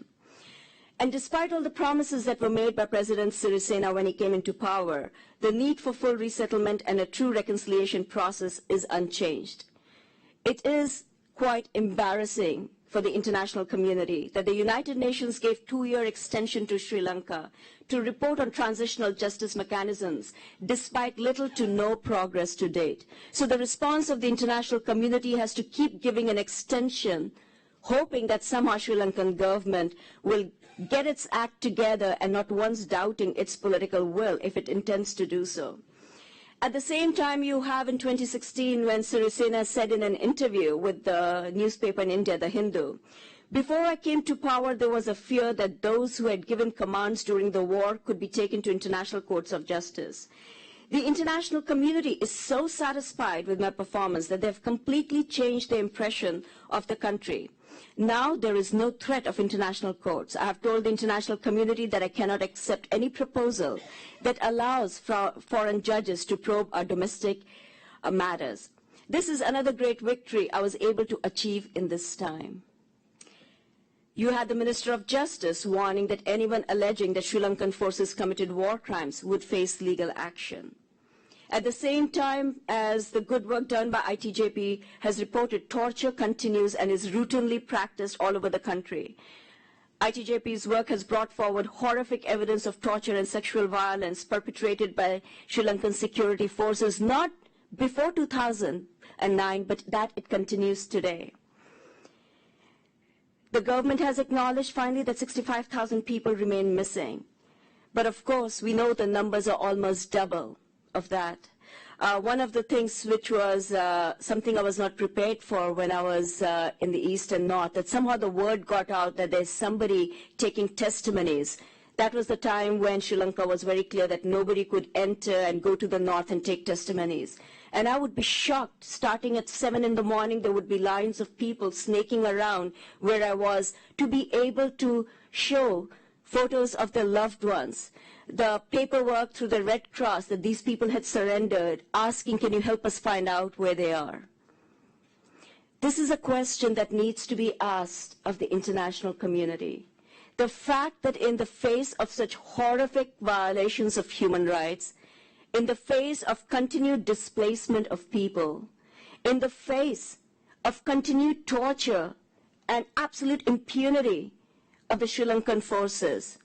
And despite all the promises that were made by President Sirisena when he came into power, the need for full resettlement and a true reconciliation process is unchanged. It is quite embarrassing for the international community that the United Nations gave 2-year extension to Sri Lanka to report on transitional justice mechanisms, despite little to no progress to date. So the response of the international community has to keep giving an extension, hoping that somehow Sri Lankan government will get its act together and not once doubting its political will if it intends to do so. At the same time, you have in 2016 when Sirisena said in an interview with the newspaper in India, The Hindu, "Before I came to power, there was a fear that those who had given commands during the war could be taken to international courts of justice. The international community is so satisfied with my performance that they've completely changed their impression of the country. Now there is no threat of international courts. I have told the international community that I cannot accept any proposal that allows foreign judges to probe our domestic matters. This is another great victory I was able to achieve in this time." You had the Minister of Justice warning that anyone alleging that Sri Lankan forces committed war crimes would face legal action. At the same time as the good work done by ITJP has reported, torture continues and is routinely practiced all over the country. ITJP's work has brought forward horrific evidence of torture and sexual violence perpetrated by Sri Lankan security forces, not before 2009, but that it continues today. The government has acknowledged finally that 65,000 people remain missing. But of course, we know the numbers are almost double of that. One of the things which was something I was not prepared for when I was in the East and North, that somehow the word got out that there's somebody taking testimonies That was the time when Sri Lanka was very clear that nobody could enter and go to the north and take testimonies. And I would be shocked, starting at 7 in the morning, there would be lines of people snaking around where I was to be able to show photos of their loved ones, the paperwork through the Red Cross that these people had surrendered, asking, can you help us find out where they are? This is a question that needs to be asked of the international community. The fact that in the face of such horrific violations of human rights, in the face of continued displacement of people, in the face of continued torture and absolute impunity of the Sri Lankan forces,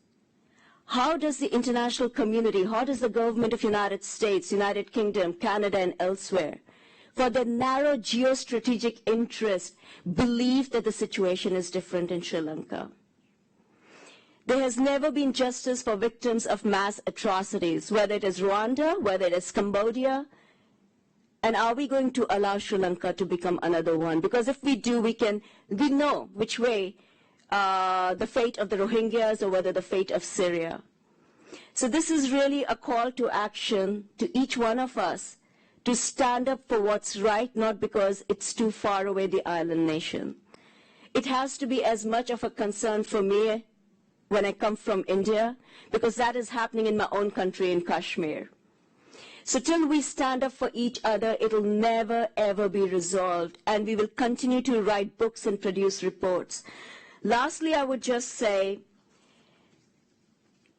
how does the international community, how does the government of United States, United Kingdom, Canada, and elsewhere, for their narrow geostrategic interest, believe that the situation is different in Sri Lanka? There has never been justice for victims of mass atrocities, whether it is Rwanda, whether it is Cambodia. And are we going to allow Sri Lanka to become another one? Because if we do, we know which way the fate of the Rohingyas or whether the fate of Syria. So this is really a call to action to each one of us to stand up for what's right, not because it's too far away, the island nation. It has to be as much of a concern for me when I come from India, because that is happening in my own country, in Kashmir. So till we stand up for each other, it'll never, ever be resolved, and we will continue to write books and produce reports. Lastly, I would just say,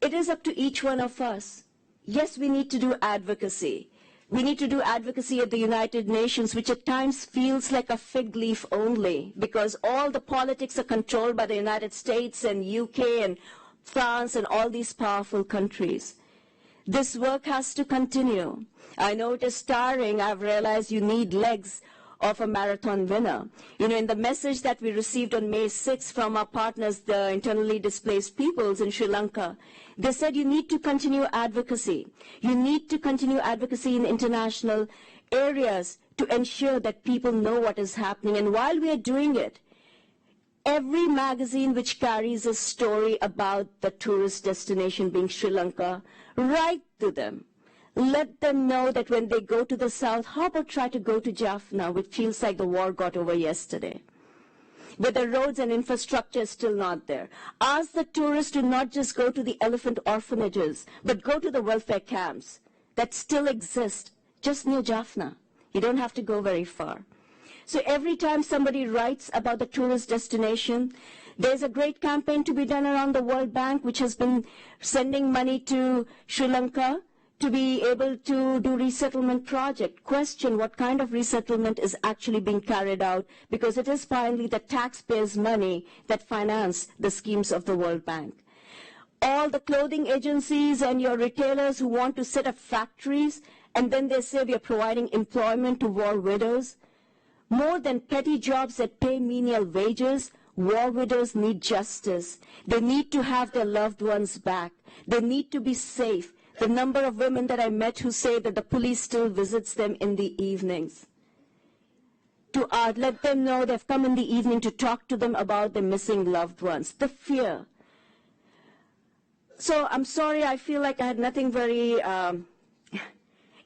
it is up to each one of us. Yes, we need to do advocacy. We need to do advocacy at the United Nations, which at times feels like a fig leaf only, because all the politics are controlled by the United States and UK and France and all these powerful countries. This work has to continue. I know it is tiring. I've realized you need legs of a marathon winner. You know, in the message that we received on May 6th from our partners, the internally displaced peoples in Sri Lanka, they said you need to continue advocacy. You need to continue advocacy in international areas to ensure that people know what is happening. And while we are doing it, every magazine which carries a story about the tourist destination being Sri Lanka, write to them. Let them know that when they go to the south, how about try to go to Jaffna, which feels like the war got over yesterday, where the roads and infrastructure is still not there. Ask the tourists to not just go to the elephant orphanages, but go to the welfare camps that still exist just near Jaffna. You don't have to go very far. So every time somebody writes about the tourist destination, there's a great campaign to be done around the World Bank, which has been sending money to Sri Lanka to be able to do resettlement project. Question what kind of resettlement is actually being carried out, because it is finally the taxpayers' money that finance the schemes of the World Bank. All the clothing agencies and your retailers who want to set up factories, and then they say we are providing employment to war widows. More than petty jobs that pay menial wages, war widows need justice. They need to have their loved ones back. They need to be safe. The number of women that I met who say that the police still visits them in the evenings. To let them know they've come in the evening to talk to them about their missing loved ones. The fear. So I'm sorry, I feel like I had nothing very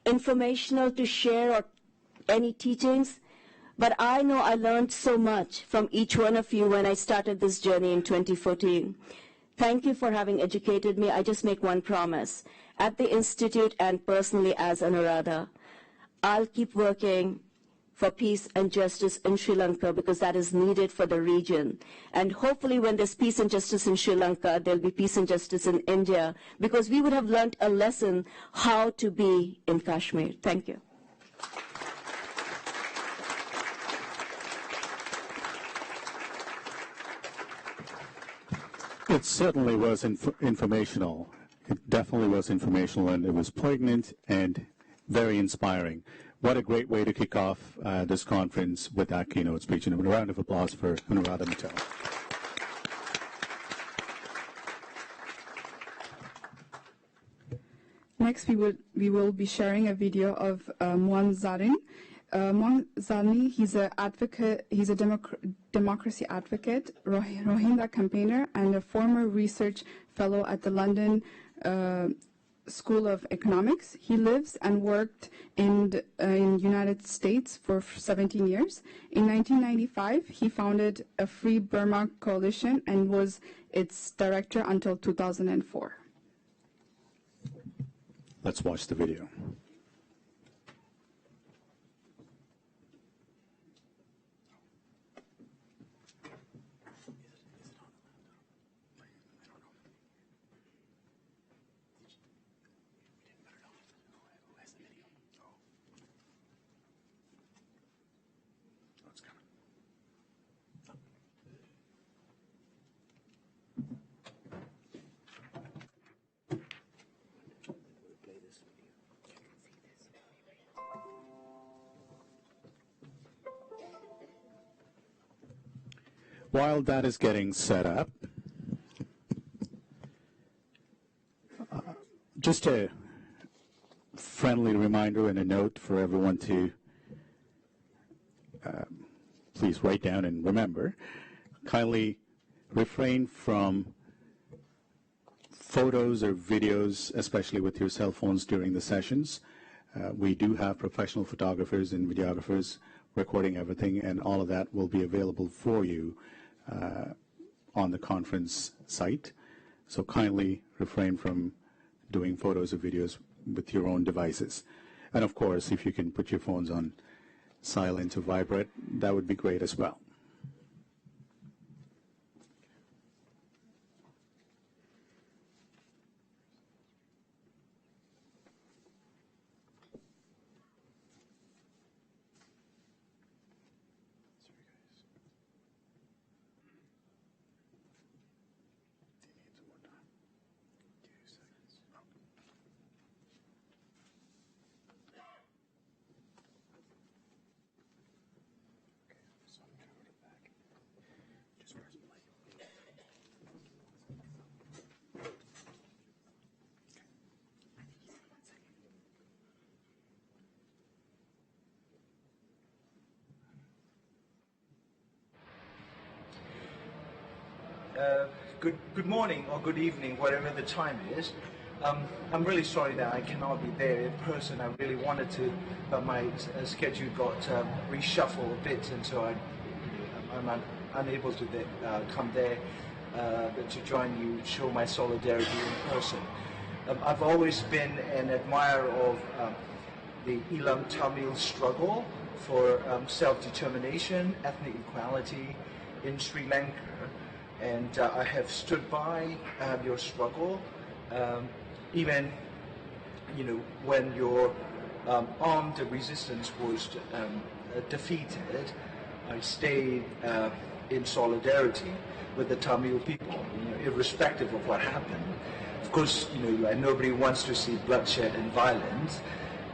informational to share or any teachings. But I know I learned so much from each one of you when I started this journey in 2014. Thank you for having educated me. I just make one promise. At the Institute and personally as Anuradha, I'll keep working for peace and justice in Sri Lanka because that is needed for the region. And hopefully when there's peace and justice in Sri Lanka, there'll be peace and justice in India, because we would have learned a lesson how to be in Kashmir. Thank you. It certainly was informational. It definitely was informational, and it was poignant and very inspiring. What a great way to kick off this conference with that keynote speech. And a round of applause for Anuradha Mittal. Next, we will be sharing a video of Muan Zarin. Zalmi, he's a advocate. He's a democracy advocate, Rohingya campaigner, and a former research fellow at the London School of Economics. He lives and worked in United States for 17 years. In 1995, he founded a Free Burma Coalition and was its director until 2004. Let's watch the video. While that is getting set up, just a friendly reminder and a note for everyone to please write down and remember, kindly refrain from photos or videos, especially with your cell phones during the sessions. We do have professional photographers and videographers recording everything, and all of that will be available for you on the conference site. So kindly refrain from doing photos or videos with your own devices. And of course, if you can put your phones on silent or vibrate, that would be great as well. Good morning or good evening, whatever the time is. I'm really sorry that I cannot be there in person. I really wanted to, but my schedule got reshuffled a bit, and so I'm unable to come there to join you, show my solidarity in person. I've always been an admirer of the Elam Tamil struggle for self-determination, ethnic equality in Sri Lanka. And I have stood by your struggle, even, when your armed resistance was defeated. I stayed in solidarity with the Tamil people, irrespective of what happened. Of course, nobody wants to see bloodshed and violence,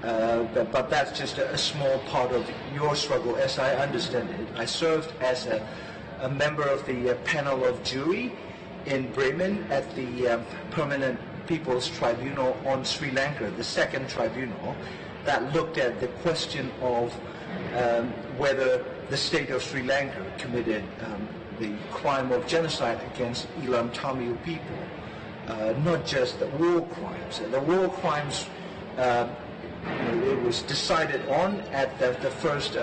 but that's just a small part of your struggle, as I understand it. I served as a member of the panel of jury in Bremen at the Permanent People's Tribunal on Sri Lanka, the second tribunal that looked at the question of whether the state of Sri Lanka committed the crime of genocide against Elam Tamil people, not just the war crimes. The war crimes, it was decided on at the first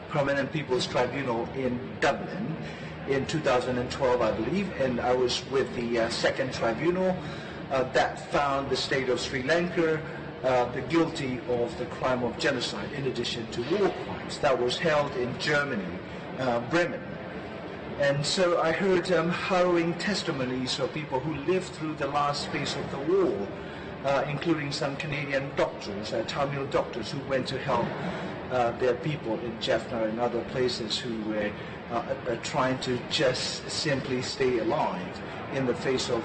Permanent People's Tribunal in Dublin in 2012, I believe, and I was with the second tribunal that found the state of Sri Lanka guilty of the crime of genocide in addition to war crimes. That was held in Germany, Bremen. And so I heard harrowing testimonies of people who lived through the last phase of the war, including some Canadian doctors, Tamil doctors who went to help their people in Jaffna and other places who were trying to just simply stay alive in the face of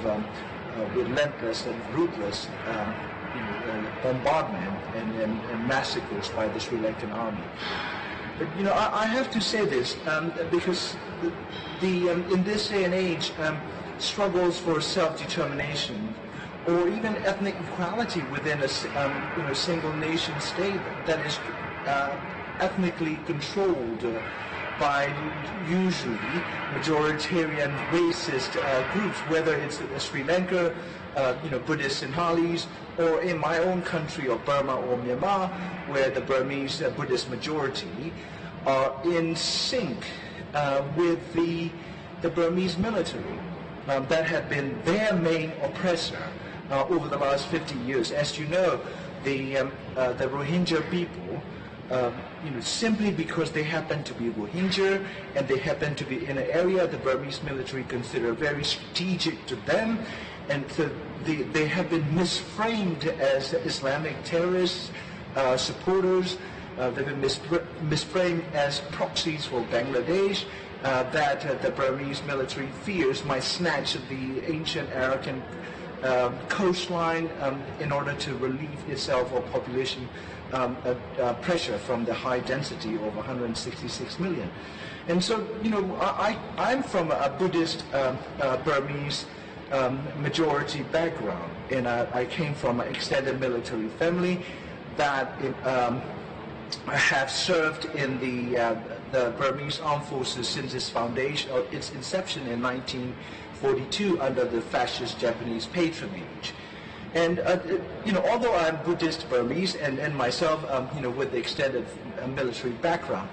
relentless and ruthless bombardment and massacres by the Sri Lankan army. But I have to say this because in this day and age, struggles for self-determination or even ethnic equality within a single nation state that is ethnically controlled by usually majoritarian racist groups, whether it's Sri Lanka, Buddhist Sinhalese, or in my own country of Burma or Myanmar, where the Burmese Buddhist majority are in sync with the Burmese military that had been their main oppressor over the last 50 years. As you know, the Rohingya people, simply because they happen to be Rohingya and they happen to be in an area the Burmese military consider very strategic to them, and so they have been misframed as Islamic terrorists, supporters. They've been misframed as proxies for Bangladesh, that the Burmese military fears might snatch the ancient Arakan coastline in order to relieve itself of population pressure from the high density of 166 million. And so, I'm from a Buddhist Burmese majority background, and I came from an extended military family that have served in the Burmese Armed Forces since its foundation, or its inception in 1942 under the fascist Japanese patronage. And although I'm Buddhist Burmese and myself, with the extended military background,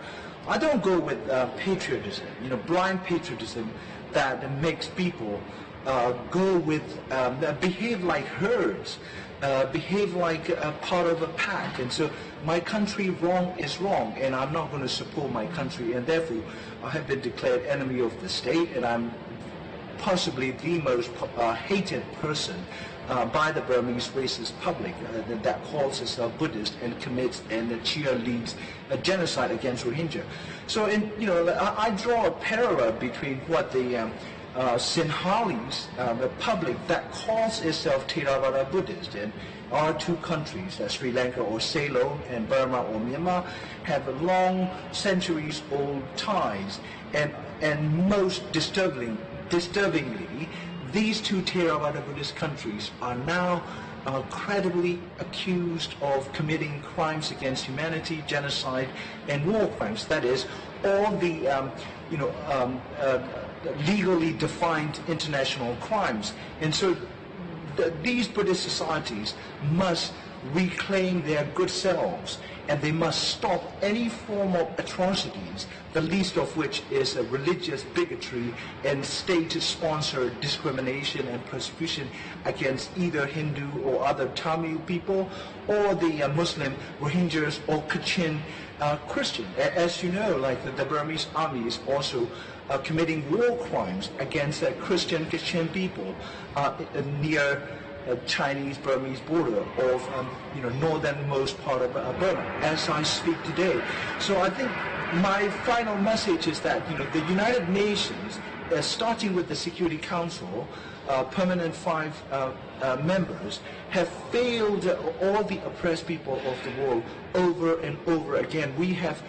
I don't go with patriotism, blind patriotism that makes people go with, behave like herds, behave like a part of a pack. And so my country wrong is wrong, and I'm not going to support my country, and therefore I have been declared enemy of the state, and I'm possibly the most hated person by the Burmese racist public that calls itself Buddhist and commits and cheerleads a genocide against Rohingya. So, I draw a parallel between what the Sinhalese, the public that calls itself Theravada Buddhist, and our two countries, Sri Lanka or Ceylon and Burma or Myanmar, have long centuries-old ties, and most disturbingly, these two Theravada Buddhist countries are now credibly accused of committing crimes against humanity, genocide, and war crimes. That is, all the legally defined international crimes. And so these Buddhist societies must reclaim their good selves, and they must stop any form of atrocities, the least of which is religious bigotry and state-sponsored discrimination and persecution against either Hindu or other Tamil people, or the Muslim Rohingyas or Kachin Christian. As you know, the Burmese army is also committing war crimes against Christian Kachin people near Chinese-Burmese border of northernmost part of Burma as I speak today. So I think my final message is that the United Nations, starting with the Security Council, permanent 5 members, have failed all the oppressed people of the world over and over again. We have,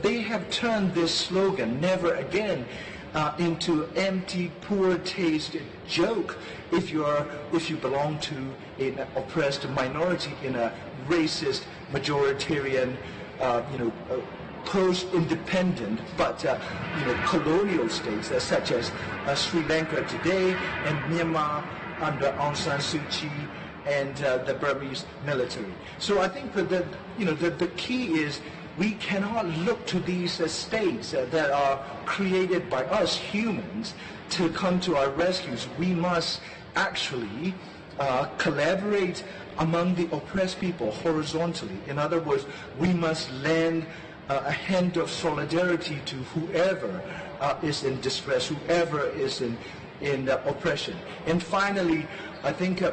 they have turned this slogan, "Never Again," into empty, poor taste joke if you belong to an oppressed minority in a racist, majoritarian, post-independent but colonial states such as Sri Lanka today and Myanmar under Aung San Suu Kyi and the Burmese military. So I think that the key is we cannot look to these states that are created by us humans to come to our rescues. We must actually collaborate among the oppressed people horizontally. In other words, we must lend a hand of solidarity to whoever is in distress, whoever is in oppression. And finally, I think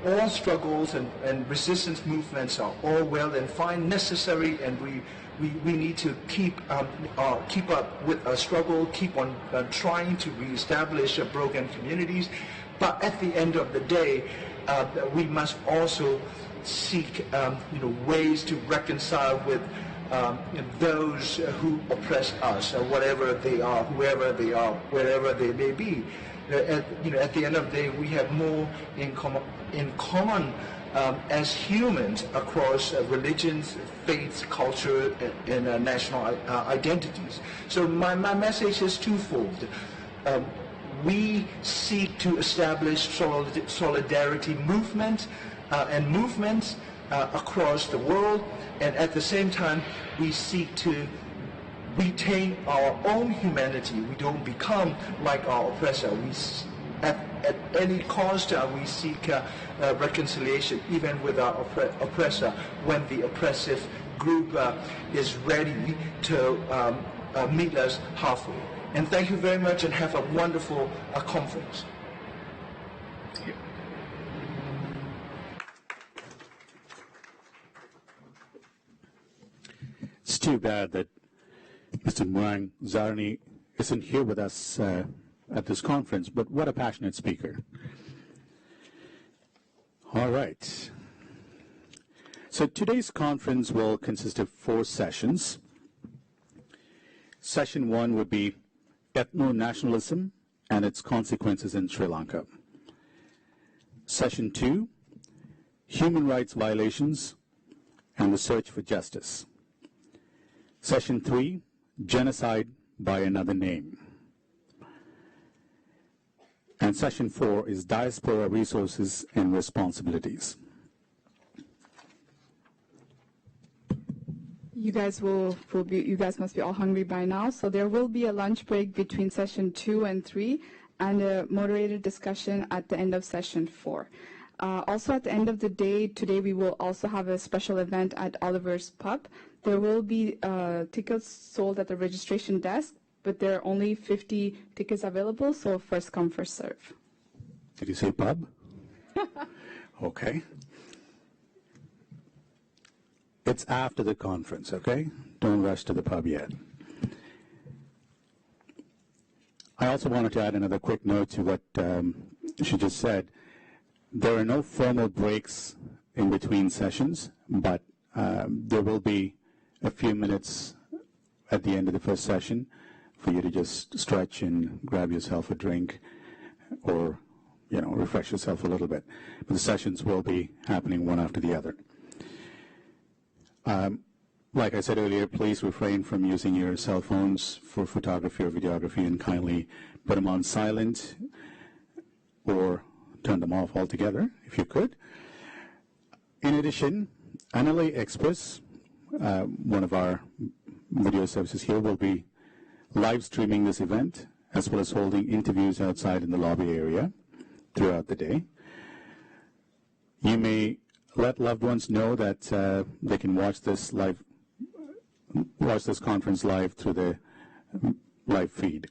all struggles and resistance movements are all well and fine, necessary, and we need to keep up with our struggle, keep on trying to reestablish broken communities. But at the end of the day, we must also seek ways to reconcile with those who oppress us, whatever they are, whoever they are, wherever they may be. At the end of the day, we have more in common as humans across religions, faiths, culture, and national identities. So my message is twofold. We seek to establish solidarity movement and movements across the world, and at the same time we seek to retain our own humanity. We don't become like our oppressor. At any cost we seek reconciliation even with our oppressor when the oppressive group is ready to meet us halfway. And thank you very much and have a wonderful conference. It's too bad that Mr. Murang Zarni isn't here with us at this conference, but what a passionate speaker. All right. So today's conference will consist of 4 sessions. Session 1 would be ethno-nationalism and its consequences in Sri Lanka. Session 2, human rights violations and the search for justice. Session 3, genocide by another name. And session 4 is diaspora resources and responsibilities. You guys must be all hungry by now. So there will be a lunch break between session 2 and 3 and a moderated discussion at the end of session 4. Also at the end of the day, today we will also have a special event at Oliver's Pub. There will be tickets sold at the registration desk, but there are only 50 tickets available, so first come, first serve. Did you say pub? Okay. It's after the conference, okay? Don't rush to the pub yet. I also wanted to add another quick note to what she just said. There are no formal breaks in between sessions, but there will be a few minutes at the end of the first session for you to just stretch and grab yourself a drink or, refresh yourself a little bit. But the sessions will be happening one after the other. Like I said earlier, please refrain from using your cell phones for photography or videography and kindly put them on silent or turn them off altogether, if you could. In addition, Annalie Express, one of our video services here, will be live streaming this event, as well as holding interviews outside in the lobby area throughout the day. You may let loved ones know that they can watch this conference live through the live feed.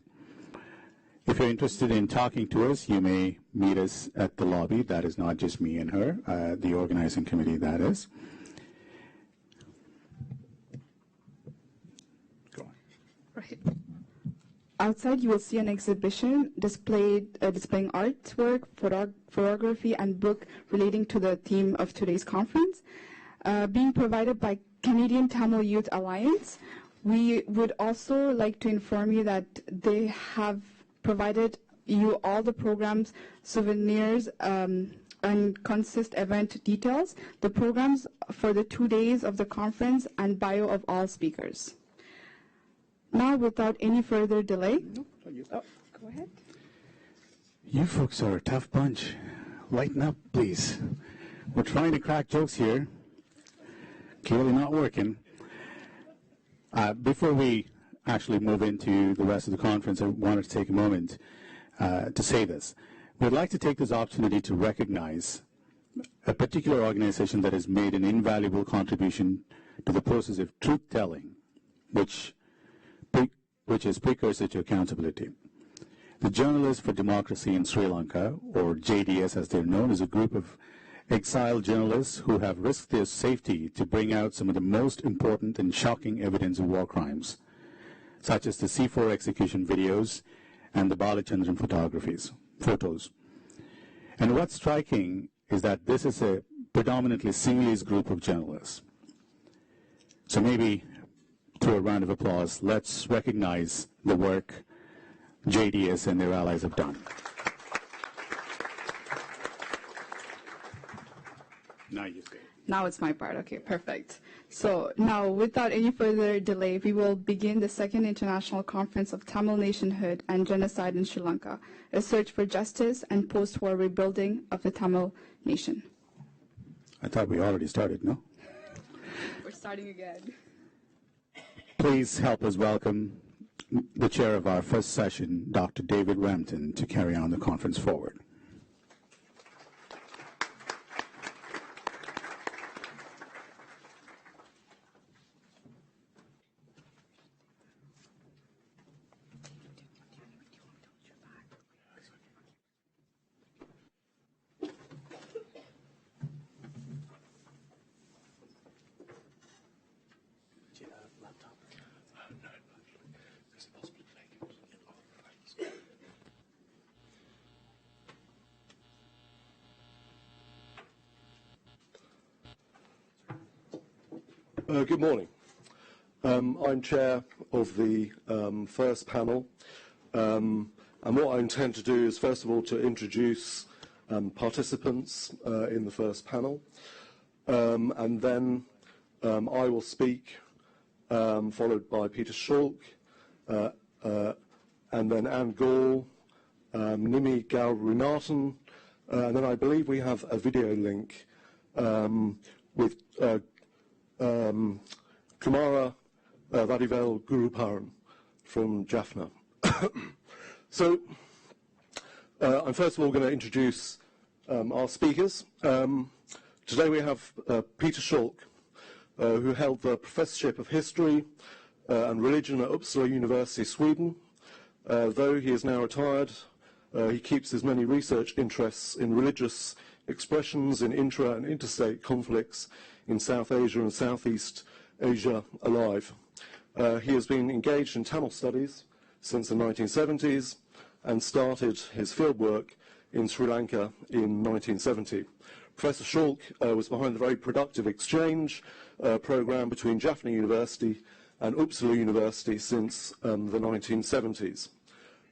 If you're interested in talking to us, you may meet us at the lobby. That is not just me and her, the organizing committee, that is. Go on. Right. Outside, you will see an exhibition displaying artwork, photography, and book relating to the theme of today's conference, being provided by Canadian Tamil Youth Alliance. We would also like to inform you that they have provided you all the programs, souvenirs, and consist event details, the programs for the 2 days of the conference, and bio of all speakers. Now, without any further delay, go ahead. You folks are a tough bunch. Lighten up, please. We're trying to crack jokes here. Clearly not working. Before we actually move into the rest of the conference, I wanted to take a moment to say this. We'd like to take this opportunity to recognize a particular organization that has made an invaluable contribution to the process of truth-telling, which is precursor to accountability. The Journalists for Democracy in Sri Lanka, or JDS as they're known, is a group of exiled journalists who have risked their safety to bring out some of the most important and shocking evidence of war crimes, such as the C4 execution videos and the Balachandran photos. And what's striking is that this is a predominantly Sinhalese group of journalists. So maybe through a round of applause, let's recognize the work JDS and their allies have done. Now you say. Now it's my part. Okay, perfect. So now, without any further delay, we will begin the second International Conference of Tamil Nationhood and Genocide in Sri Lanka, a search for justice and post-war rebuilding of the Tamil nation. I thought we already started, no? We're starting again. Please help us welcome the chair of our first session, Dr. David Rampton, to carry on the conference forward. Good morning. I'm chair of the first panel, and what I intend to do is, first of all, to introduce participants in the first panel, and then I will speak, followed by Peter Schulk, and then Anne Gall, Nimi Gaurunathan, and then I believe we have a video link with Kumara Vadivel Guruparan from Jaffna. So I'm first of all going to introduce our speakers. Today we have Peter Schulk, who held the Professorship of History and Religion at Uppsala University, Sweden. Though he is now retired, he keeps his many research interests in religious expressions in intra- and interstate conflicts in South Asia and Southeast Asia alive. He has been engaged in Tamil studies since the 1970s and started his fieldwork in Sri Lanka in 1970. Professor Schulk was behind the very productive exchange program between Jaffna University and Uppsala University since the 1970s.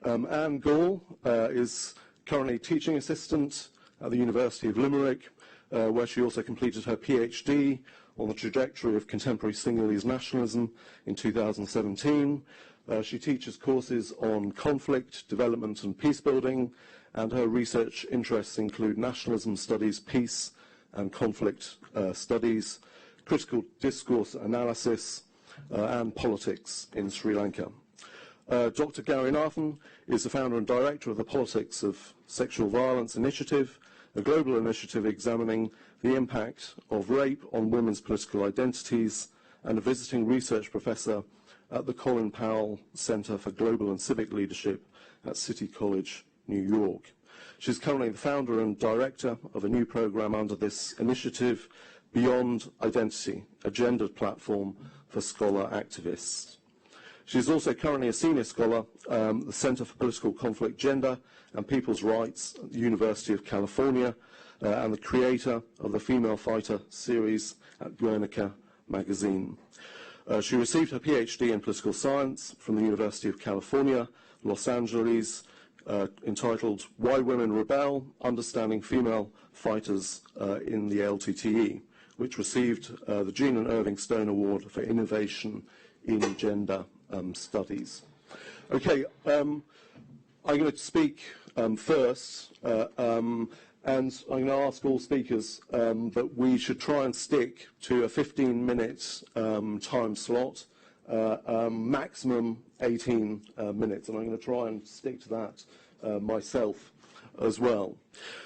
Anne Gall is currently teaching assistant at the University of Limerick, where she also completed her PhD on the trajectory of contemporary Sinhalese nationalism in 2017. She teaches courses on conflict, development and peace building, and her research interests include nationalism studies, peace and conflict studies, critical discourse analysis, and politics in Sri Lanka. Dr. Gaurunathan is the founder and director of the Politics of Sexual Violence Initiative, a global initiative examining the impact of rape on women's political identities, and a visiting research professor at the Colin Powell Center for Global and Civic Leadership at City College, New York. She's currently the founder and director of a new program under this initiative, Beyond Identity, a gendered platform for scholar activists. She's also currently a senior scholar at the Center for Political Conflict, Gender and People's Rights at the University of California, and the creator of the Female Fighter series at Guernica magazine. She received her PhD in political science from the University of California, Los Angeles, entitled Why Women Rebel, Understanding Female Fighters in the LTTE, which received the Jean and Irving Stone Award for Innovation in Gender Studies. Okay, I'm going to speak first, and I'm going to ask all speakers that we should try and stick to a 15-minute time slot, maximum 18 minutes, and I'm going to try and stick to that myself as well.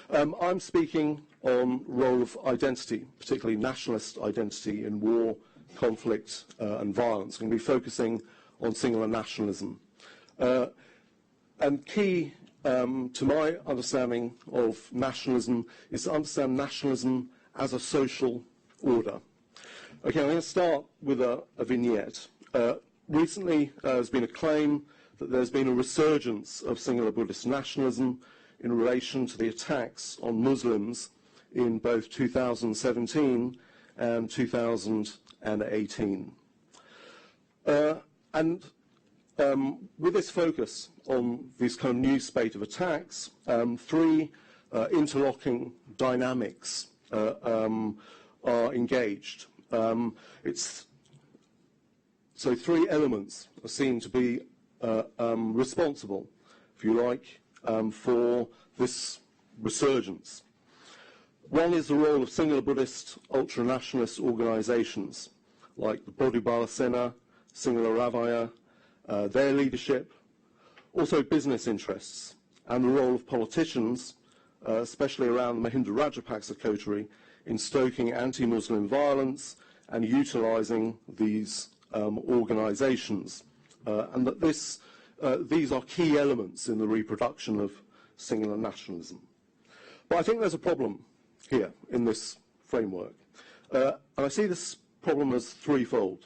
I'm speaking on role of identity, particularly nationalist identity in war, conflict and violence. I'm going to be focusing on singular nationalism. And key to my understanding of nationalism is to understand nationalism as a social order. Okay, I'm going to start with a vignette. Recently, there's been a claim that there's been a resurgence of singular Buddhist nationalism in relation to the attacks on Muslims in both 2017 and 2018. With this focus on this kind of new spate of attacks, three interlocking dynamics are engaged. So three elements are seen to be responsible, if you like, for this resurgence. One is the role of singular Buddhist ultra-nationalist organizations like the Bodhibala Sena, Singular Ravaya, their leadership, also business interests, and the role of politicians, especially around the Mahinda Rajapaksa coterie, in stoking anti-Muslim violence and utilizing these organizations. And that these are key elements in the reproduction of singular nationalism. But I think there's a problem here in this framework. And I see this problem as threefold.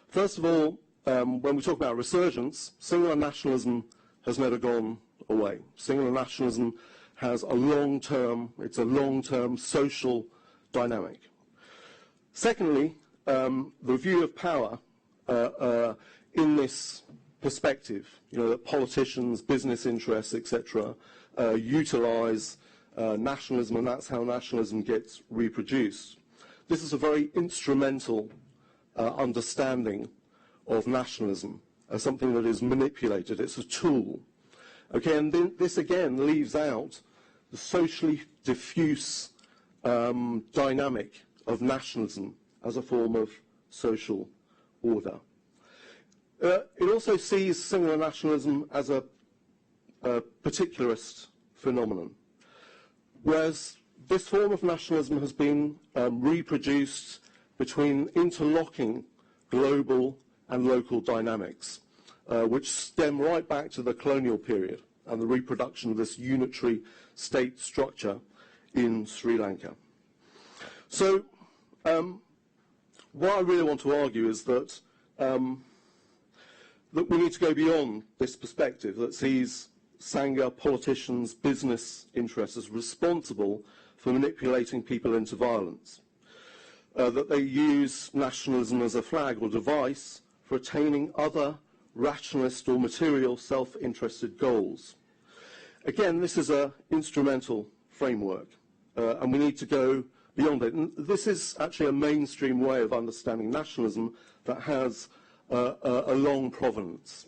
First of all, when we talk about resurgence, singular nationalism has never gone away. Singular nationalism has it's a long-term social dynamic. Secondly, the view of power in this perspective, that politicians, business interests, etc., utilize nationalism, and that's how nationalism gets reproduced. This is a very instrumental understanding of nationalism as something that is manipulated. It's a tool. Okay, and then this again leaves out the socially diffuse dynamic of nationalism as a form of social order. It also sees singular nationalism as a particularist phenomenon, whereas this form of nationalism has been reproduced between interlocking global and local dynamics, which stem right back to the colonial period and the reproduction of this unitary state structure in Sri Lanka. So what I really want to argue is that we need to go beyond this perspective that sees Sangha, politicians, business interests as responsible for manipulating people into violence, that they use nationalism as a flag or device for attaining other rationalist or material self-interested goals. Again, this is an instrumental framework, and we need to go beyond it. And this is actually a mainstream way of understanding nationalism that has a long provenance.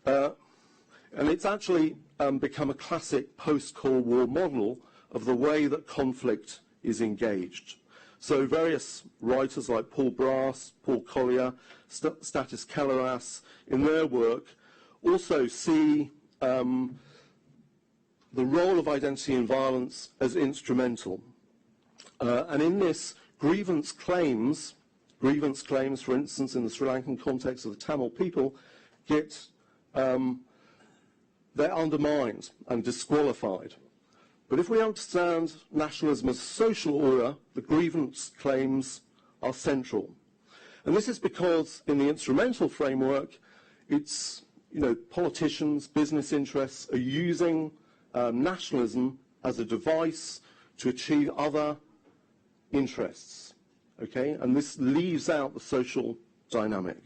And it's actually become a classic post-Cold War model of the way that conflict is engaged. So various writers like Paul Brass, Paul Collier, Stathis Kalaras, in their work also see the role of identity and violence as instrumental. And in this, grievance claims, for instance, in the Sri Lankan context of the Tamil people, they're undermined and disqualified. But if we understand nationalism as a social order, the grievance claims are central. And this is because in the instrumental framework, it's, politicians, business interests are using nationalism as a device to achieve other interests. Okay? And this leaves out the social dynamic.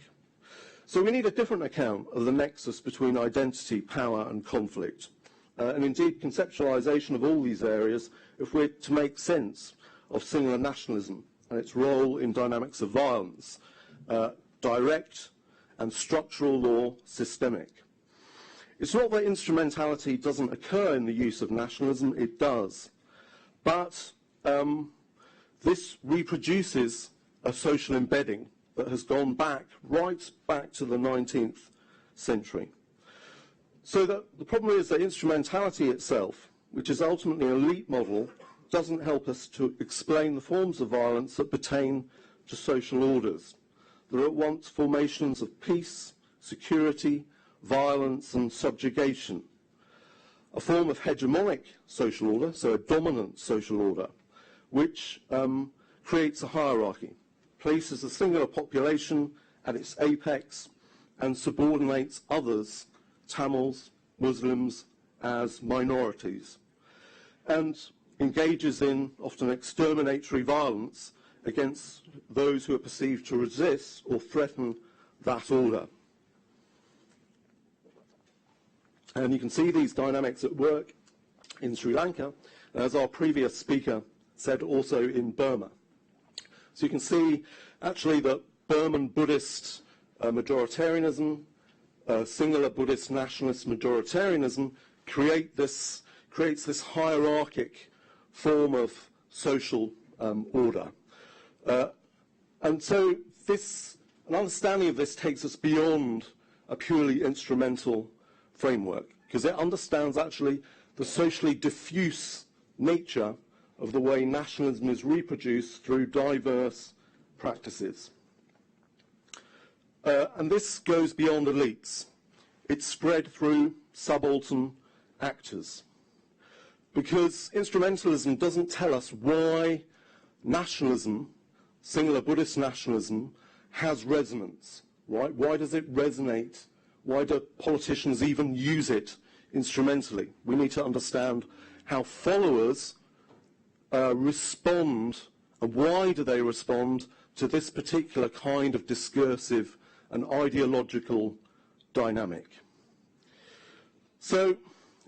So we need a different account of the nexus between identity, power, and conflict. And indeed, conceptualization of all these areas, if we're to make sense of singular nationalism and its role in dynamics of violence, direct and structural or systemic. It's not that instrumentality doesn't occur in the use of nationalism, it does. But this reproduces a social embedding that has gone right back to the 19th century. So the problem is that instrumentality itself, which is ultimately an elite model, doesn't help us to explain the forms of violence that pertain to social orders. There are at once formations of peace, security, violence, and subjugation. A form of hegemonic social order, so a dominant social order, which creates a hierarchy, places a singular population at its apex, and subordinates others, Tamils, Muslims, as minorities, and engages in often exterminatory violence against those who are perceived to resist or threaten that order. And you can see these dynamics at work in Sri Lanka. As our previous speaker said also in Burma. So you can see actually that Burman Buddhist majoritarianism, Sinhala Buddhist nationalist majoritarianism creates this hierarchic form of social order. And so an understanding of this takes us beyond a purely instrumental framework, because it understands actually the socially diffuse nature of the way nationalism is reproduced through diverse practices. And this goes beyond elites. It's spread through subaltern actors. Because instrumentalism doesn't tell us why nationalism, Sinhala Buddhist nationalism, has resonance, right? Why does it resonate? Why do politicians even use it instrumentally? We need to understand how followers respond, and why do they respond to this particular kind of discursive and ideological dynamic. So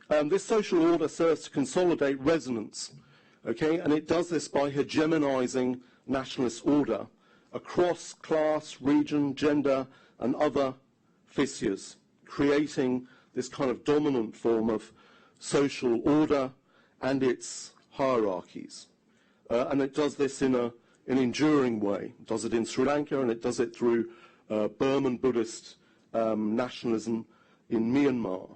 this social order serves to consolidate resonance, okay, and it does this by hegemonizing nationalist order across class, region, gender, and other fissures, creating this kind of dominant form of social order and its hierarchies. And it does this in an enduring way. It does it in Sri Lanka, and it does it through Burman Buddhist nationalism in Myanmar.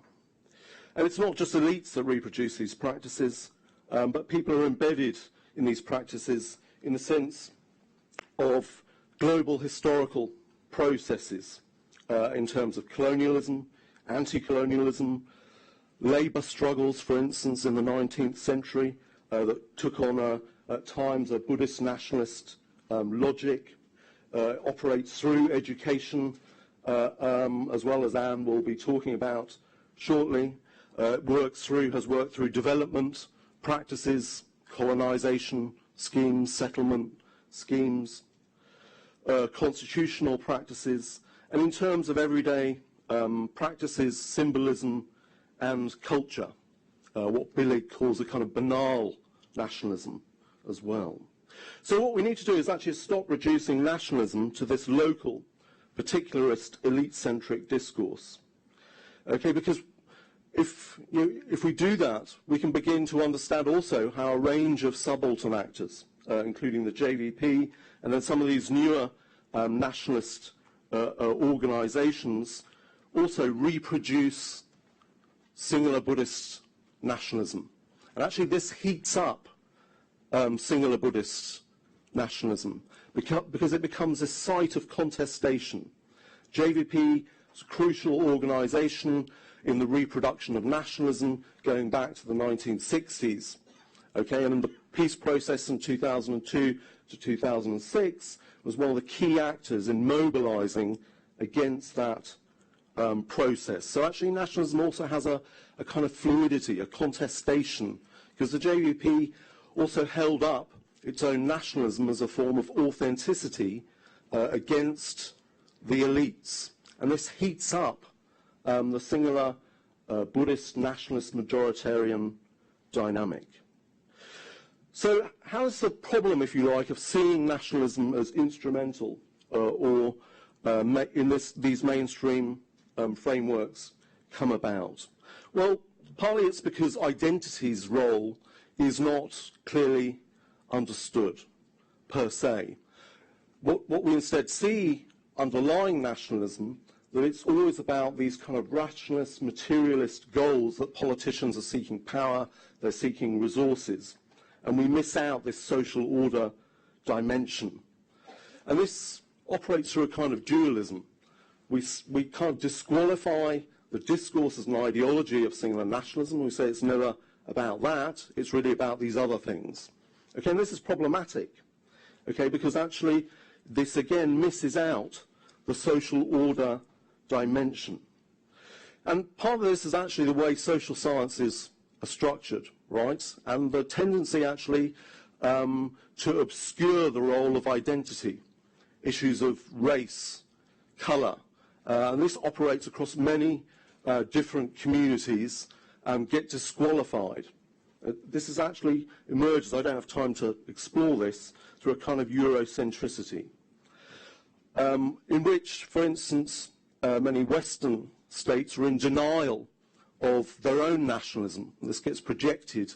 And it's not just elites that reproduce these practices, but people are embedded in these practices in the sense of global historical processes in terms of colonialism, anti-colonialism, labour struggles, for instance, in the 19th century that took on at times a Buddhist nationalist logic, operates through education, as well as Anne will be talking about shortly, has worked through development practices, colonisation schemes, settlement schemes, constitutional practices, and in terms of everyday practices, symbolism, and culture, what Billy calls a kind of banal nationalism as well. So what we need to do is actually stop reducing nationalism to this local, particularist, elite-centric discourse. Okay, because if we do that, we can begin to understand also how a range of subaltern actors, including the JVP, and then some of these newer nationalist organisations, also reproduce Sinhala Buddhist nationalism. And actually this heats up Sinhala Buddhist nationalism because it becomes a site of contestation. JVP is a crucial organisation in the reproduction of nationalism going back to the 1960s. Okay, and in the peace process in 2002 to 2006 was one of the key actors in mobilising against that process. So actually nationalism also has a kind of fluidity, a contestation, because the JVP also held up its own nationalism as a form of authenticity against the elites. And this heats up the Sinhala Buddhist nationalist majoritarian dynamic. So how is the problem, if you like, of seeing nationalism as instrumental or in these mainstream frameworks come about? Well, partly it's because identity's role is not clearly understood per se. What we instead see underlying nationalism, that it's always about these kind of rationalist, materialist goals that politicians are seeking power, they're seeking resources, and we miss out this social order dimension. And this operates through a kind of dualism. We kind of disqualify the discourse as an ideology of Sinhala nationalism. We say it's never about that, it's really about these other things. Okay, and this is problematic, okay, because actually this again misses out the social order dimension. And part of this is actually the way social sciences are structured, right? And the tendency actually to obscure the role of identity, issues of race, colour. And this operates across many different communities, get disqualified. This has actually emerged, I don't have time to explore this, through a kind of Eurocentricity, in which, for instance, many Western states are in denial of their own nationalism. This gets projected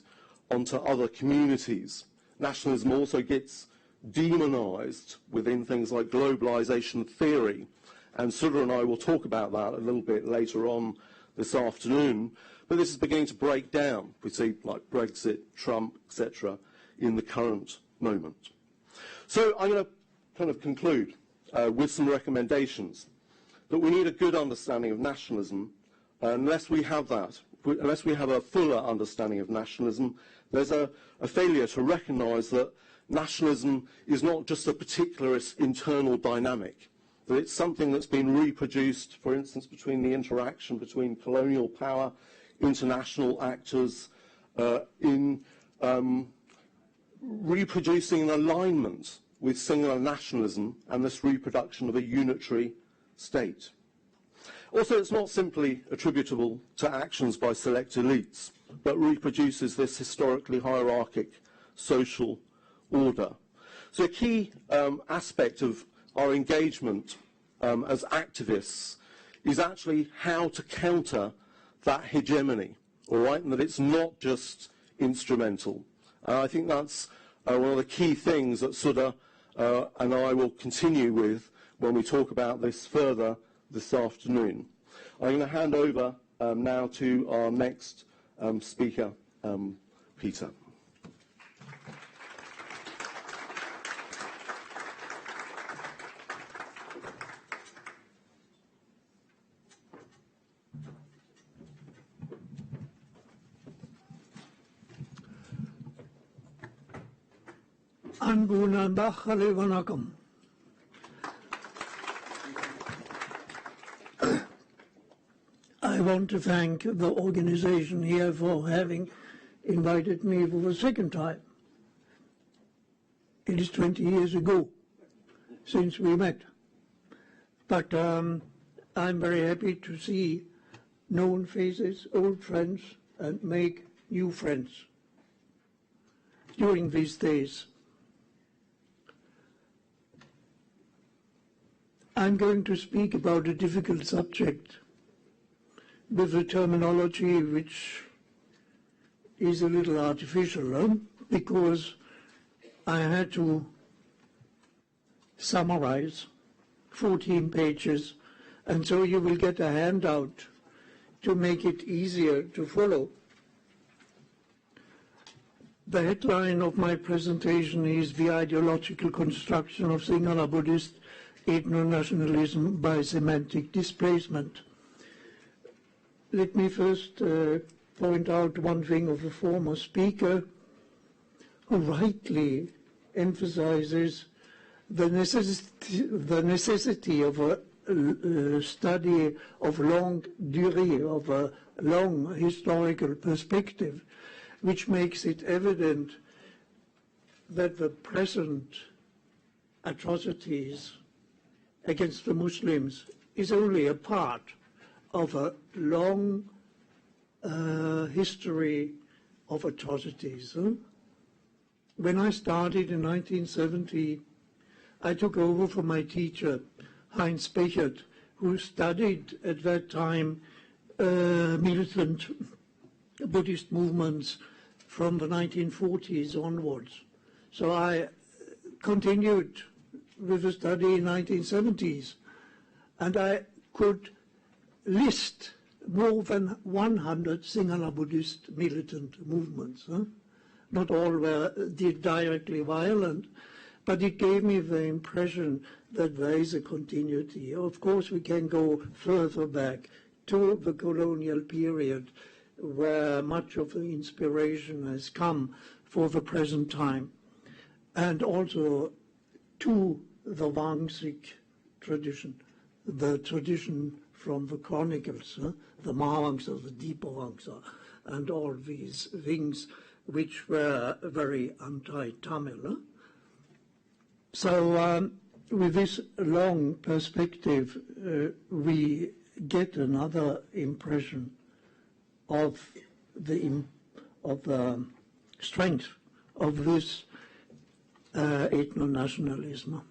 onto other communities. Nationalism also gets demonized within things like globalization theory, and Sudha and I will talk about that a little bit later on this afternoon. But this is beginning to break down. We see like Brexit, Trump, etc. in the current moment. So I'm going to kind of conclude with some recommendations. That we need a good understanding of nationalism. Unless we have that, unless we have a fuller understanding of nationalism, there's a failure to recognise that nationalism is not just a particular internal dynamic, that it's something that's been reproduced, for instance, between the interaction between colonial power, international actors, in reproducing an alignment with singular nationalism and this reproduction of a unitary state. Also, it's not simply attributable to actions by select elites, but reproduces this historically hierarchic social order. So a key aspect of our engagement as activists is actually how to counter that hegemony, all right, and that it's not just instrumental. I think that's one of the key things that Sudha and I will continue with when we talk about this further this afternoon. I'm going to hand over now to our next speaker, Peter. Anbuna Bakhale Vanakam. I want to thank the organization here for having invited me for the second time. It is 20 years ago since we met. But I'm very happy to see known faces, old friends, and make new friends during these days. I'm going to speak about a difficult subject with a terminology which is a little artificial, because I had to summarize 14 pages, and so you will get a handout to make it easier to follow. The headline of my presentation is The Ideological Construction of Sinhala Buddhist Ethno-Nationalism by Semantic Displacement. Let me first point out one thing of a former speaker who rightly emphasizes the necessity of a study of longue durée, of a long historical perspective, which makes it evident that the present atrocities against the Muslims is only a part of a long history of atrocities. When I started in 1970, I took over from my teacher, Heinz Bechert, who studied at that time militant Buddhist movements from the 1940s onwards. So I continued with the study in the 1970s, and I could list more than 100 Sinhala Buddhist militant movements. Not all were directly violent, but it gave me the impression that there is a continuity. Of course, we can go further back to the colonial period, where much of the inspiration has come for the present time, and also to the Vangsik tradition, the tradition from the chronicles, the Mahawangsa, the Deepa Vangsa, and all these things which were very anti-Tamil. So with this long perspective, we get another impression of the of the strength of this ethno-nationalism.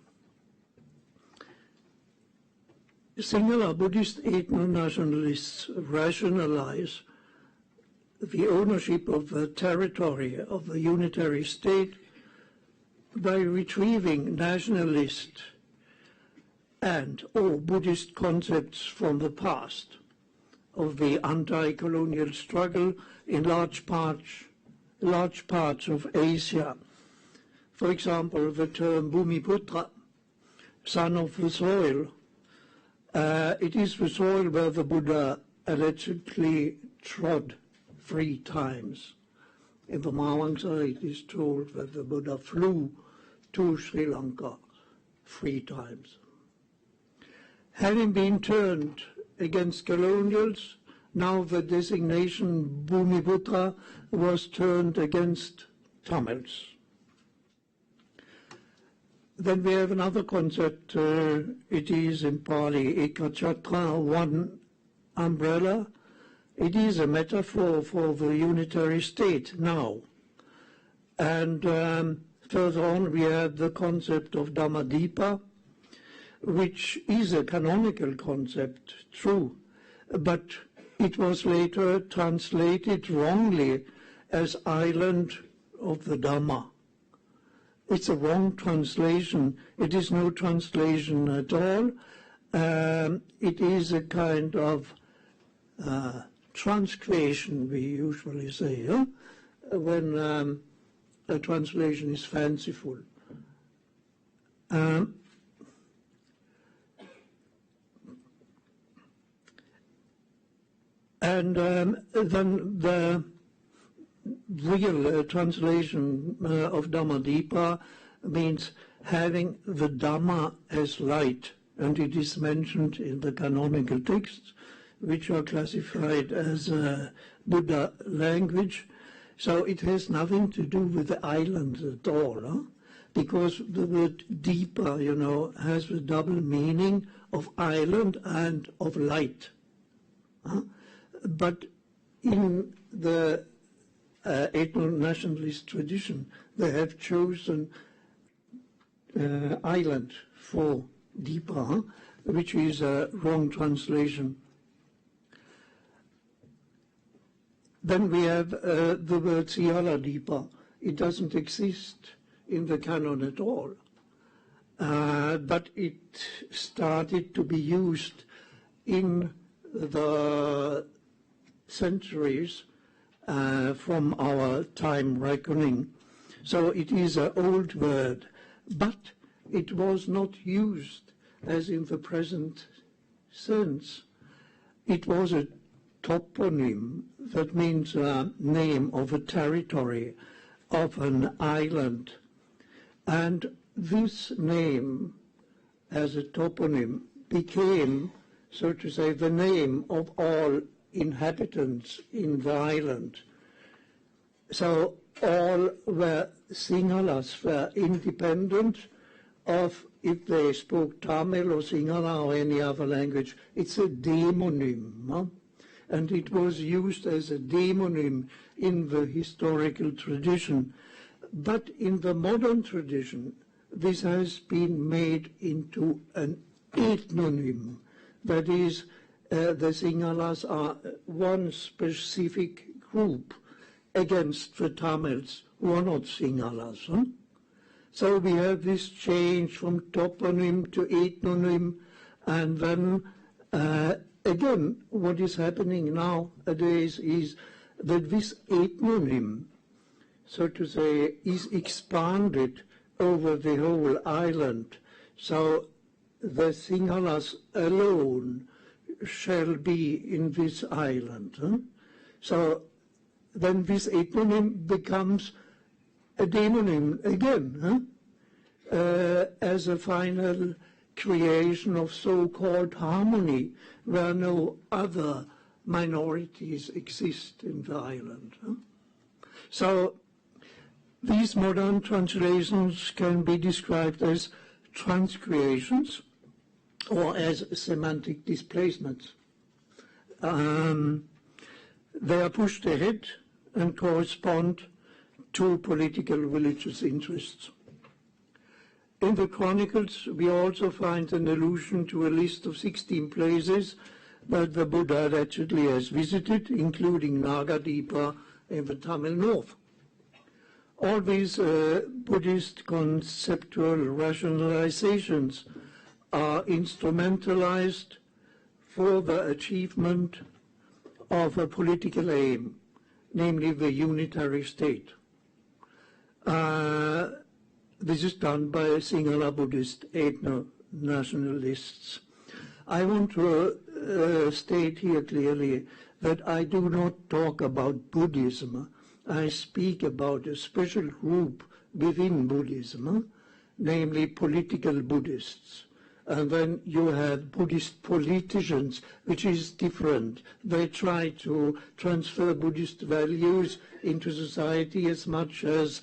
Sinhala Buddhist ethno-nationalists rationalize the ownership of the territory of the unitary state by retrieving nationalist and or Buddhist concepts from the past of the anti-colonial struggle in large parts of Asia. For example, the term Bhumiputra, son of the soil, it is the soil where the Buddha allegedly trod 3 times. In the Mahavangsha, it is told that the Buddha flew to Sri Lanka 3 times. Having been turned against colonials, now the designation Bhumiputra was turned against Tamils. Then we have another concept, it is in Pali, Ekachatra, one umbrella. It is a metaphor for the unitary state now. And further on we have the concept of Dhammadipa, which is a canonical concept, true, but it was later translated wrongly as island of the Dhamma. It's a wrong translation. It is no translation at all. It is a kind of transcreation, we usually say, when a translation is fanciful. And then the real translation of Dhammadipa means having the Dhamma as light, and it is mentioned in the canonical texts, which are classified as Buddha language. So it has nothing to do with the island at all, because the word Deepa, has the double meaning of island and of light. But in the ethno-nationalist tradition, they have chosen island for Deepa, which is a wrong translation. Then we have the word Siyala Deepa. It doesn't exist in the canon at all, but it started to be used in the centuries from our time reckoning. So it is an old word, but it was not used as in the present sense. It was a toponym, that means a name of a territory, of an island. And this name, as a toponym, became, so to say, the name of all inhabitants in the island. So all were Sinhalas, were independent of if they spoke Tamil or Sinhala or any other language. It's a demonym, and it was used as a demonym in the historical tradition. But in the modern tradition, this has been made into an ethnonym. That is, the Sinhalas are one specific group against the Tamils who are not Sinhalas. So we have this change from toponym to ethnonym, and then again, what is happening nowadays is that this ethnonym, so to say, is expanded over the whole island. So the Sinhalas alone shall be in this island. So then this ethnonym becomes a demonym again, as a final creation of so-called harmony, where no other minorities exist in the island. So these modern translations can be described as transcreations or as semantic displacements. They are pushed ahead and correspond to political religious interests. In the chronicles, we also find an allusion to a list of 16 places that the Buddha allegedly has visited, including Nagadipa in the Tamil North. All these Buddhist conceptual rationalizations are instrumentalized for the achievement of a political aim, namely the unitary state. This is done by Sinhala Buddhist ethno-nationalists. I want to state here clearly that I do not talk about Buddhism. I speak about a special group within Buddhism, namely political Buddhists. And then you have Buddhist politicians, which is different. They try to transfer Buddhist values into society as much as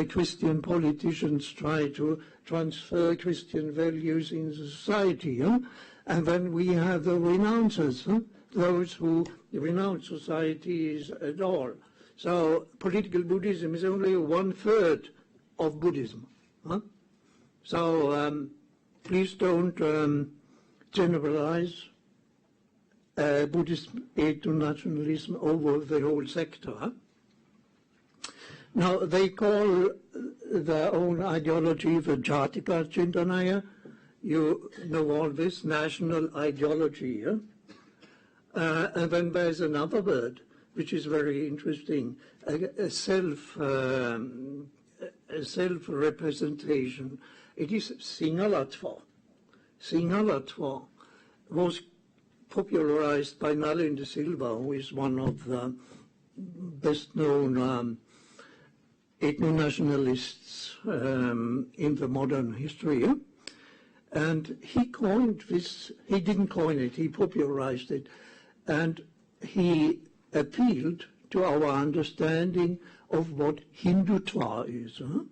Christian politicians try to transfer Christian values into society. Huh? And then we have the renouncers, huh? Those who renounce societies at all. So political Buddhism is only 1/3 of Buddhism. Huh? So please don't generalize Buddhist ethno-nationalism over the whole sector. Huh? Now, they call their own ideology the Jatika Chintanaya. You know all this, national ideology. Huh? And then there's another word, which is very interesting, a self-representation. It is Singalatva. Singalatva was popularized by Nalin Silva, who is one of the best-known ethno-nationalists in the modern history. And he coined this, he didn't coin it, he popularized it, and he appealed to our understanding of what Hindutva is. Huh?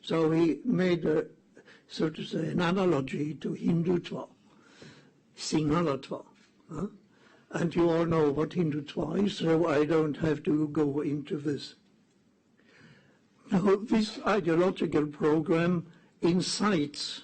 So he made, so to say, an analogy to Hindutva, Singalatva. Huh? And you all know what Hindutva is, so I don't have to go into this. Now, this ideological program incites